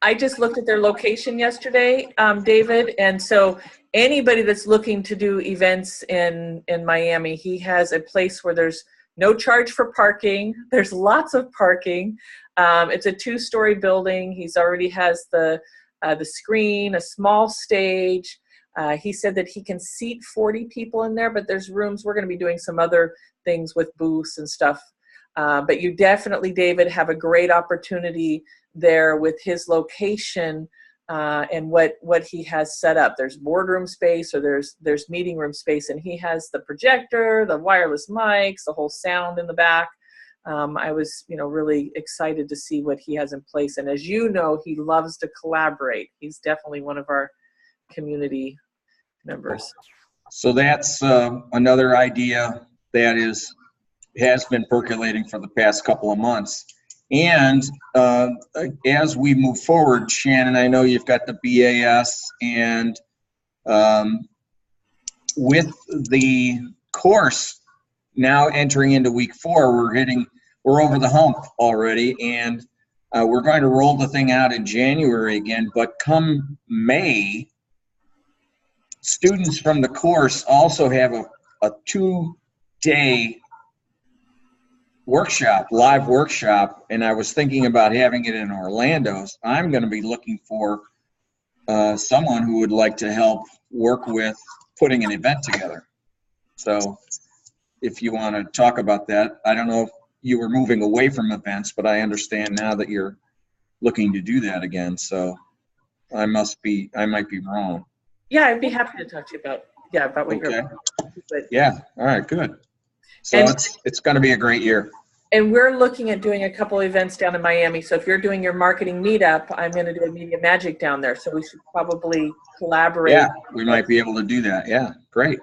I just looked at their location yesterday, David, and so anybody that's looking to do events in Miami, he has a place where there's no charge for parking. There's lots of parking. It's a 2-story building. He's already has the screen, a small stage. He said that he can seat 40 people in there, but there's rooms. We're going to be doing some other things with booths and stuff. But you definitely, David, have a great opportunity there with his location and what he has set up. There's boardroom space, or there's meeting room space, and he has the projector, the wireless mics, the whole sound in the back. I was, really excited to see what he has in place. And as you know, he loves to collaborate. He's definitely one of our community members. So that's another idea that has been percolating for the past couple of months. And as we move forward, Shannon, I know you've got the BAS, and with the course now entering into week 4, we're over the hump already, and we're going to roll the thing out in January again. But come May, students from the course also have a 2-day workshop, live workshop, and I was thinking about having it in Orlando. So I'm going to be looking for someone who would like to help work with putting an event together. So if you want to talk about that, I don't know if you were moving away from events, but I understand now that you're looking to do that again. So I might be wrong. Yeah, I'd be happy to talk to you about what Okay. you're. But, Yeah. All right. Good. So it's going to be a great year. And we're looking at doing a couple of events down in Miami. So if you're doing your marketing meetup, I'm going to do a Media Magic down there. So we should probably collaborate. Yeah, we might be able to do that. Yeah, great.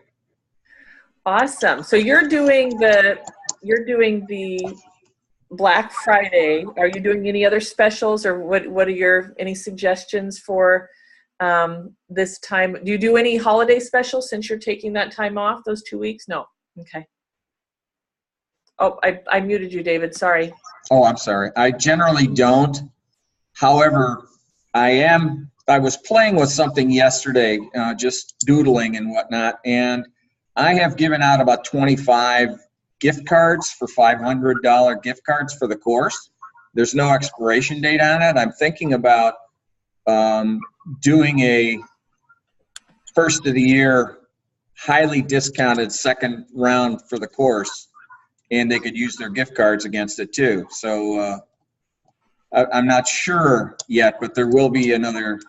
Awesome. So you're doing the Black Friday. Are you doing any other specials, or what are any suggestions for this time? Do you do any holiday specials since you're taking that time off, those 2 weeks? No. Okay. Oh, I muted you, David. Sorry. Oh, I'm sorry. I generally don't. However, I was playing with something yesterday, just doodling and whatnot, and I have given out about 25 gift cards for $500 gift cards for the course. There's no expiration date on it. I'm thinking about doing a first of the year highly discounted second round for the course, and they could use their gift cards against it too. So I'm not sure yet, but there will be another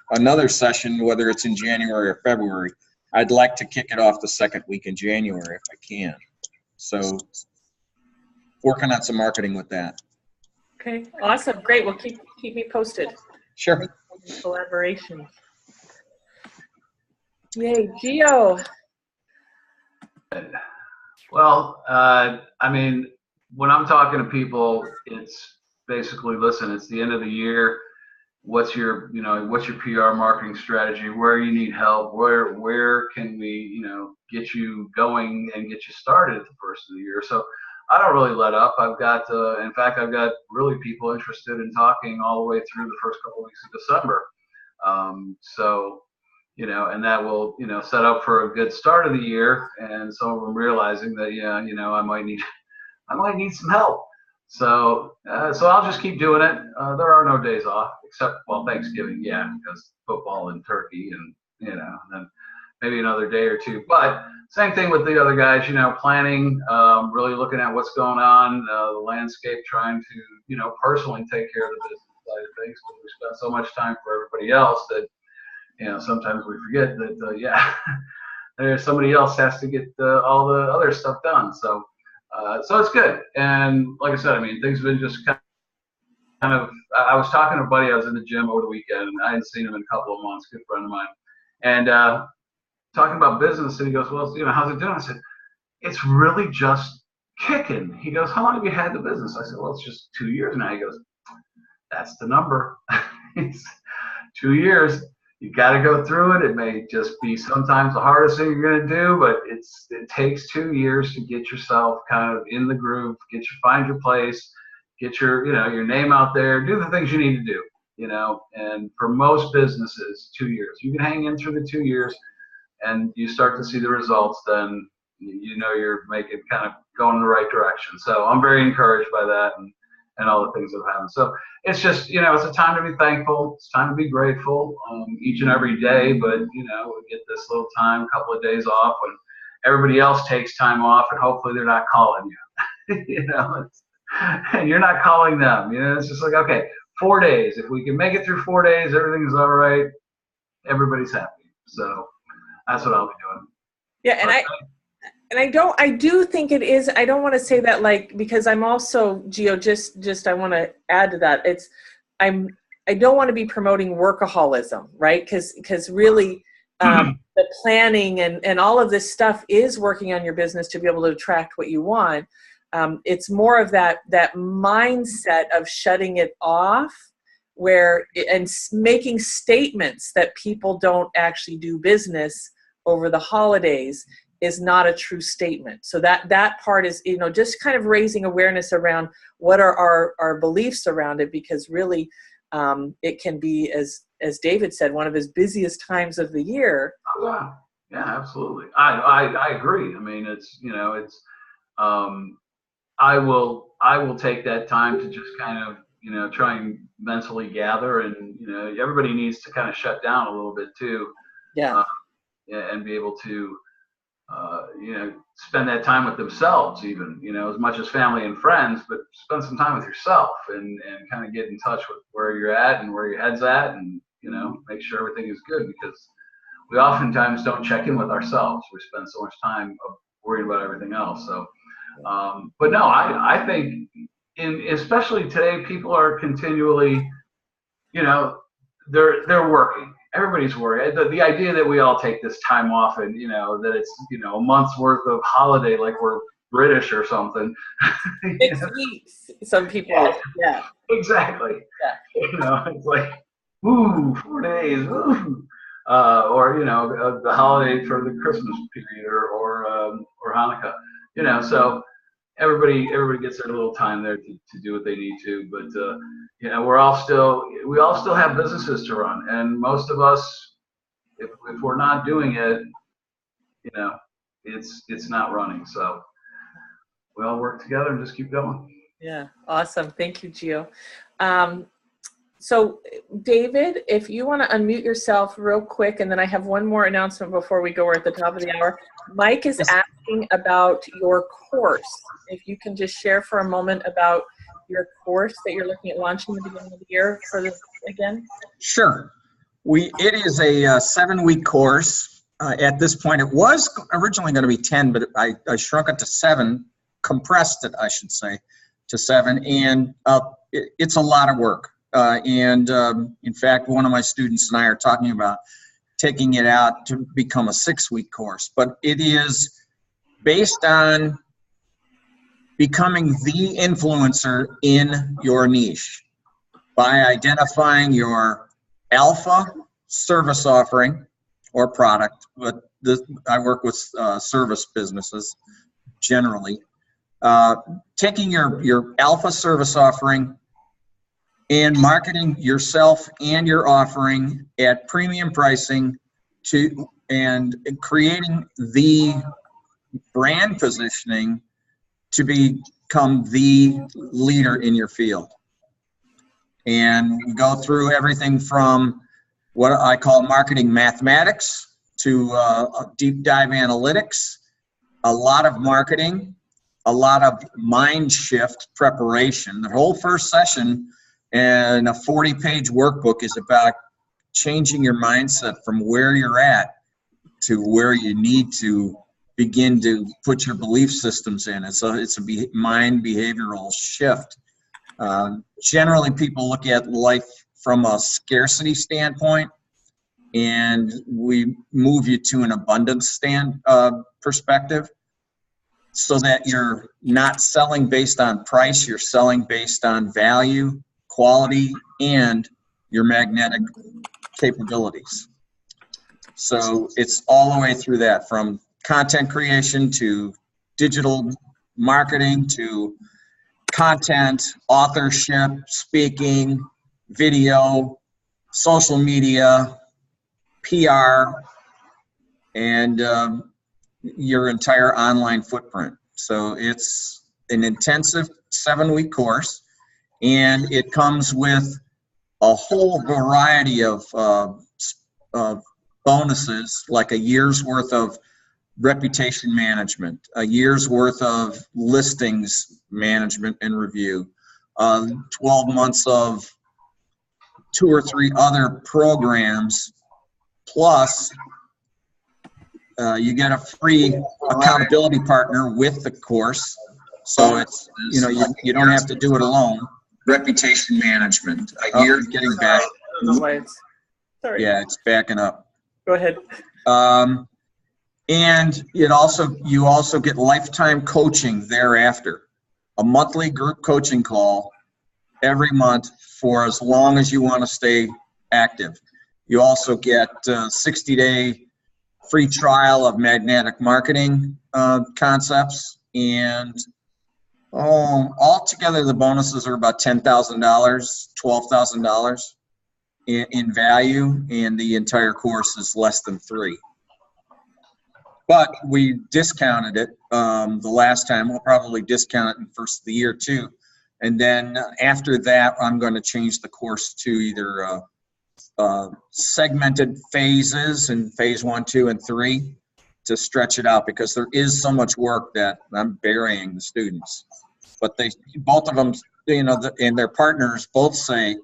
session, whether it's in January or February. I'd like to kick it off the second week in January if I can. So working on some marketing with that. Okay, awesome, great. Well, keep me posted. Sure. Collaboration. Yay, Gio. Well, I mean, when I'm talking to people, it's basically, listen, it's the end of the year. What's your PR marketing strategy? Where you need help? Where can we, get you going and get you started at the first of the year? So I don't really let up. I've got really people interested in talking all the way through the first couple of weeks of December. And that will, set up for a good start of the year. And some of them realizing that, I might need some help. So I'll just keep doing it. There are no days off except, Thanksgiving, because football and turkey and, then maybe another day or two. But same thing with the other guys, planning, really looking at what's going on, the landscape, trying to, personally take care of the business side of things, because we spend so much time for everybody else that, sometimes we forget that, there's somebody else has to get all the other stuff done. So it's good. And like I said, I mean, things have been just kind of, I was talking to a buddy, I was in the gym over the weekend, and I hadn't seen him in a couple of months, good friend of mine. And talking about business, and he goes, well, how's it doing? I said, it's really just kicking. He goes, how long have you had the business? I said, well, it's just 2 years now. He goes, that's the number. It's 2 years. You got to go through it. It may just be sometimes the hardest thing you're going to do, but it takes 2 years to get yourself kind of in the groove, find your place, get your, your name out there, do the things you need to do, and for most businesses, 2 years. You can hang in through the 2 years and you start to see the results, then you're making kind of going in the right direction. So I'm very encouraged by that and all the things that have happened. So it's just, it's a time to be thankful. It's time to be grateful each and every day. But, we get this little time, a couple of days off when everybody else takes time off, and hopefully they're not calling you, and you're not calling them. It's just like, okay, 4 days. If we can make it through 4 days, everything's all right. Everybody's happy. So that's what I'll be doing. Yeah, I do think it is. I don't want to say that because I'm also, Gio, just I want to add to that. I don't want to be promoting workaholism, right? Because really the the planning and all of this stuff is working on your business to be able to attract what you want. It's more of that mindset of shutting it off, and making statements that people don't actually do business over the holidays is not a true statement. So that part is, just kind of raising awareness around what are our beliefs around it, because really it can be, as David said, one of his busiest times of the year. Oh, yeah, absolutely. I agree. I mean, I will take that time to just kind of, try and mentally gather, and, everybody needs to kind of shut down a little bit too. Yeah. And be able to, spend that time with themselves, even, as much as family and friends, but spend some time with yourself and kind of get in touch with where you're at and where your head's at, and, make sure everything is good, because we oftentimes don't check in with ourselves. We spend so much time worried about everything else. So, but no, I think especially today, people are continually, they're working. Everybody's worried. The idea that we all take this time off and, that it's, a month's worth of holiday, like we're British or something. 6 weeks, some people. Yeah. Exactly. Yeah. It's like, ooh, 4 days, ooh. Or, the holiday for the Christmas period or Hanukkah, so everybody gets their little time there to do what they need to. But, we all still have businesses to run. And most of us, if we're not doing it, it's not running. So we all work together and just keep going. Yeah. Awesome. Thank you, Gio. So David, if you want to unmute yourself real quick, and then I have one more announcement before we go. We're at the top of the hour. Mike is asking about your course. If you can just share for a moment about your course that you're looking at launching at the beginning of the year for this again. Sure. It is a 7-week course. At this point, it was originally going to be 10, but I shrunk it to 7, compressed it, I should say, to 7, and it's a lot of work. In fact, one of my students and I are talking about taking it out to become a 6-week course. But it is based on becoming the influencer in your niche by identifying your alpha service offering or product. But I work with service businesses generally. Taking your alpha service offering and marketing yourself and your offering at premium pricing and creating the brand positioning to become the leader in your field. And we go through everything from what I call marketing mathematics to deep dive analytics, a lot of marketing, a lot of mind shift preparation. The whole first session and a 40-page workbook is about changing your mindset from where you're at to where you need to begin to put your belief systems in. It's a mind behavioral shift. Generally, people look at life from a scarcity standpoint, and we move you to an abundance perspective, so that you're not selling based on price, you're selling based on value, quality, and your magnetic capabilities. So it's all the way through that, from content creation to digital marketing to content, authorship, speaking, video, social media, PR, and your entire online footprint. So it's an intensive 7-week course, and it comes with a whole variety of bonuses, like a year's worth of reputation management, a year's worth of listings management and review, 12 months of 2 or 3 other programs, plus you get a free accountability partner with the course. So it's, you don't have to do it alone. Reputation management, a year getting back. Sorry. Yeah, it's backing up. Go ahead. And you also get lifetime coaching thereafter, a monthly group coaching call every month for as long as you want to stay active. You also get a 60-day free trial of magnetic marketing concepts, and altogether the bonuses are about $10,000, $12,000 in value, and the entire course is less than $3,000. But we discounted it the last time. We'll probably discount it in the first of the year too. And then after that, I'm going to change the course to either segmented phases in phase 1, 2, and 3 to stretch it out, because there is so much work that I'm burying the students. But both of them, and their partners both say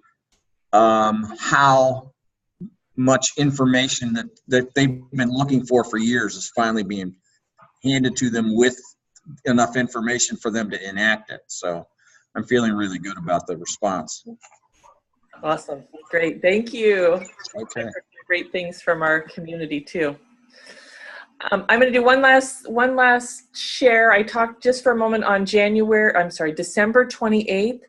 how much information that they've been looking for years is finally being handed to them with enough information for them to enact it. So I'm feeling really good about the response. Awesome. Great. Thank you. Okay. Great things from our community too. I'm going to do one last share. I talked just for a moment on December 28th.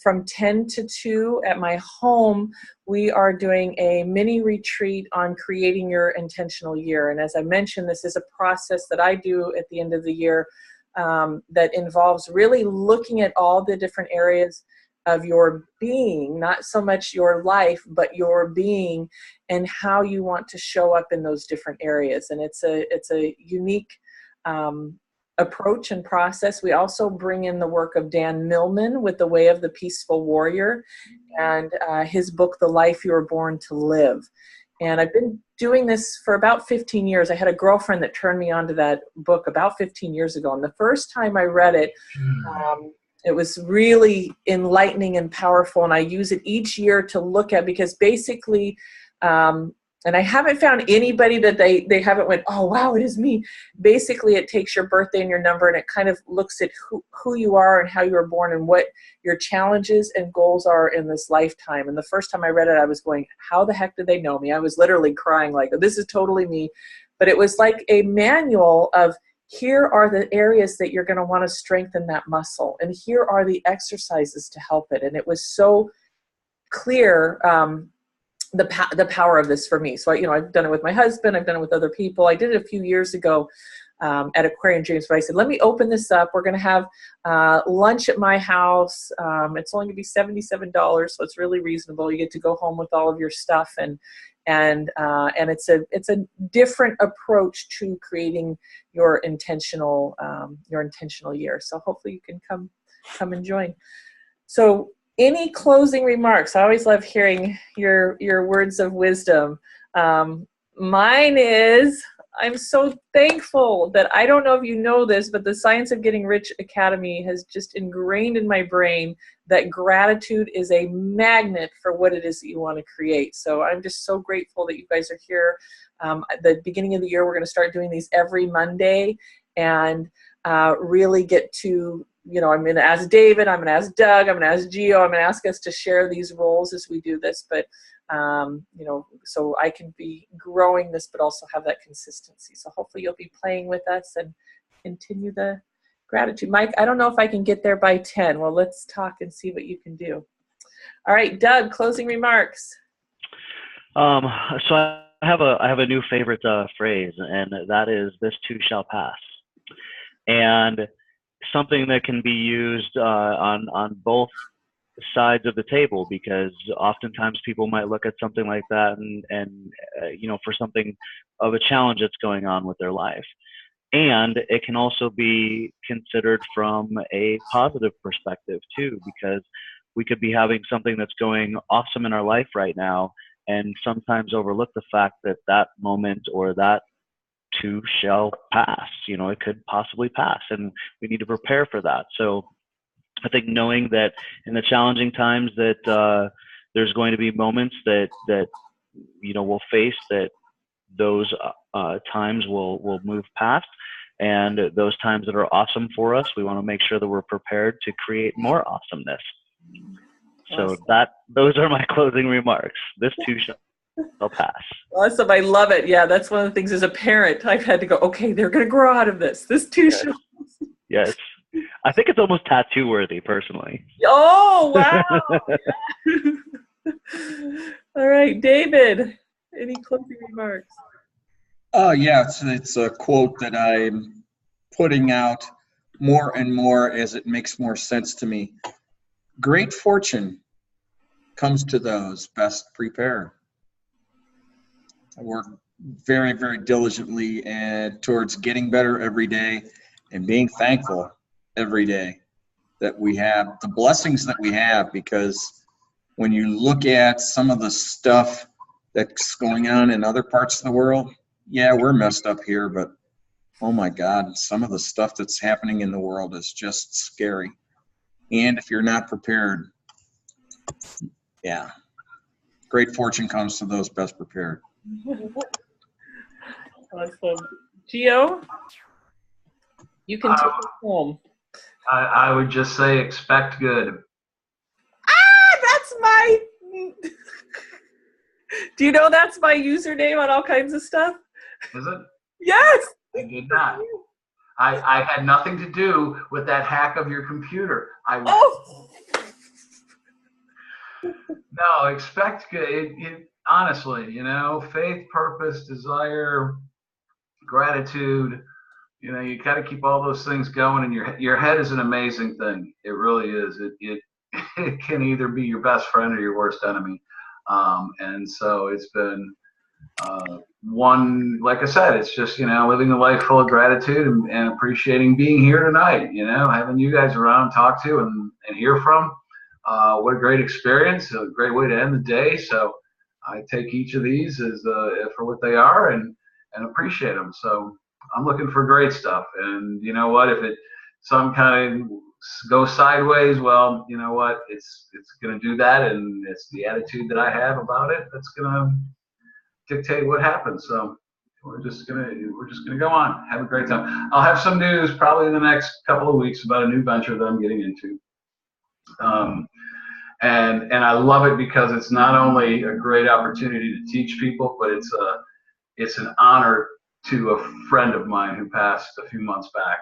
From 10 to 2 at my home, we are doing a mini retreat on creating your intentional year. And as I mentioned, this is a process that I do at the end of the year that involves really looking at all the different areas of your being, not so much your life, but your being, and how you want to show up in those different areas. And it's a unique approach and process. We also bring in the work of Dan Millman with The Way of the Peaceful Warrior and his book, The Life You Were Born to Live. And I've been doing this for about 15 years. I had a girlfriend that turned me on to that book about 15 years ago. And the first time I read it, it was really enlightening and powerful. And I use it each year to look at, because basically, and I haven't found anybody that they haven't went, oh, wow, it is me. Basically, it takes your birthday and your number, and it kind of looks at who you are and how you were born and what your challenges and goals are in this lifetime. And the first time I read it, I was going, how the heck did they know me? I was literally crying like, this is totally me. But it was like a manual of, here are the areas that you're going to want to strengthen that muscle, and here are the exercises to help it. And it was so clear, the power of this for me. So I've done it with my husband. I've done it with other people. I did it a few years ago at Aquarian Dreams, but I said, let me open this up. We're going to have lunch at my house. It's only going to be $77, so it's really reasonable. You get to go home with all of your stuff, and it's a different approach to creating your intentional year. So hopefully you can come and join. So any closing remarks? I always love hearing your words of wisdom. Mine is, I'm so thankful that, I don't know if you know this, but the Science of Getting Rich Academy has just ingrained in my brain that gratitude is a magnet for what it is that you want to create. So I'm just so grateful that you guys are here. At the beginning of the year, we're going to start doing these every Monday, and really get to, I'm going to ask David, I'm going to ask Doug, I'm going to ask Gio, I'm going to ask us to share these roles as we do this, but so I can be growing this, but also have that consistency. So hopefully you'll be playing with us and continue the gratitude. Mike, I don't know if I can get there by 10. Well, let's talk and see what you can do. All right, Doug, closing remarks. So I have a new favorite phrase, and that is, this too shall pass. And something that can be used on both sides of the table, because oftentimes people might look at something like that and for something of a challenge that's going on with their life. And it can also be considered from a positive perspective too, because we could be having something that's going awesome in our life right now, and sometimes overlook the fact that that moment or that too shall pass. It could possibly pass, and we need to prepare for that. So I think knowing that in the challenging times that there's going to be moments that we'll face, that those times will move past, and those times that are awesome for us, we want to make sure that we're prepared to create more awesomeness. So those are my closing remarks. This too shall. They'll pass. Awesome. I love it. Yeah, that's one of the things as a parent, I've had to go, okay, they're going to grow out of this. This too shall. Yes. I think it's almost tattoo worthy, personally. Oh, wow. All right, David, any closing remarks? Yeah, it's a quote that I'm putting out more and more as it makes more sense to me. Great fortune comes to those best prepared. I work very, very diligently and towards getting better every day and being thankful every day that we have the blessings that we have, because when you look at some of the stuff that's going on in other parts of the world, yeah, we're messed up here, but oh my God, some of the stuff that's happening in the world is just scary. And if you're not prepared, yeah, great fortune comes to those best prepared. Awesome. Gio, you can take us home. I would just say expect good. That's my, do you know that's my username on all kinds of stuff? Is it? Yes. I did not. I had nothing to do with that hack of your computer. No, expect good. Honestly, faith, purpose, desire, gratitude. You got to keep all those things going, and your head is an amazing thing. It really is. It can either be your best friend or your worst enemy. And so it's been one, like I said, it's just, living a life full of gratitude and appreciating being here tonight, having you guys around, talk to and hear from. What a great experience, a great way to end the day. So I take each of these as for what they are and appreciate them. So I'm looking for great stuff. And you know what, if it some kind of goes sideways, well, you know what, it's going to do that. And it's the attitude that I have about it that's going to dictate what happens. So we're just gonna go on, have a great time. I'll have some news probably in the next couple of weeks about a new venture that I'm getting into. And I love it because it's not only a great opportunity to teach people, but it's an honor to a friend of mine who passed a few months back.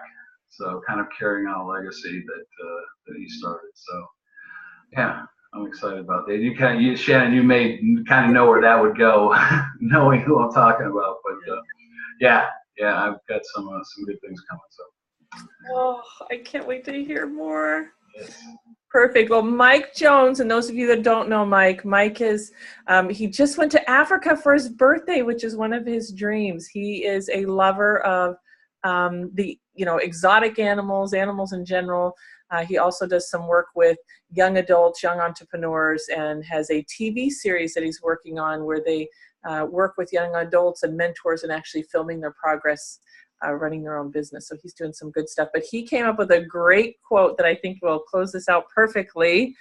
So kind of carrying on a legacy that he started. So yeah, I'm excited about that. Shannon, you may kind of know where that would go, knowing who I'm talking about. But yeah, I've got some good things coming. So. Oh, I can't wait to hear more. Yes. Perfect. Well, Mike Jones, and those of you that don't know Mike is, he just went to Africa for his birthday, which is one of his dreams. He is a lover of the exotic animals in general. He also does some work with young adults, young entrepreneurs, and has a TV series that he's working on where they work with young adults and mentors and actually filming their progress running their own business. So he's doing some good stuff. But he came up with a great quote that I think will close this out perfectly.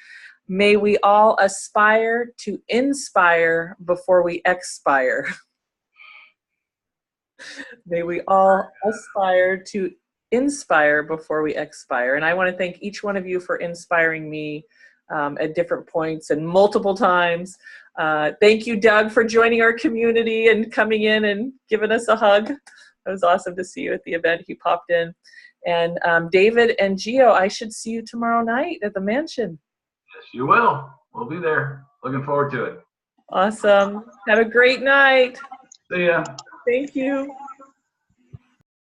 May we all aspire to inspire before we expire. May we all aspire to inspire before we expire. And I want to thank each one of you for inspiring me at different points and multiple times. Thank you, Doug, for joining our community and coming in and giving us a hug. It was awesome to see you at the event. He popped in. And David and Gio, I should see you tomorrow night at the mansion. Yes, you will. We'll be there. Looking forward to it. Awesome. Have a great night. See ya. Thank you.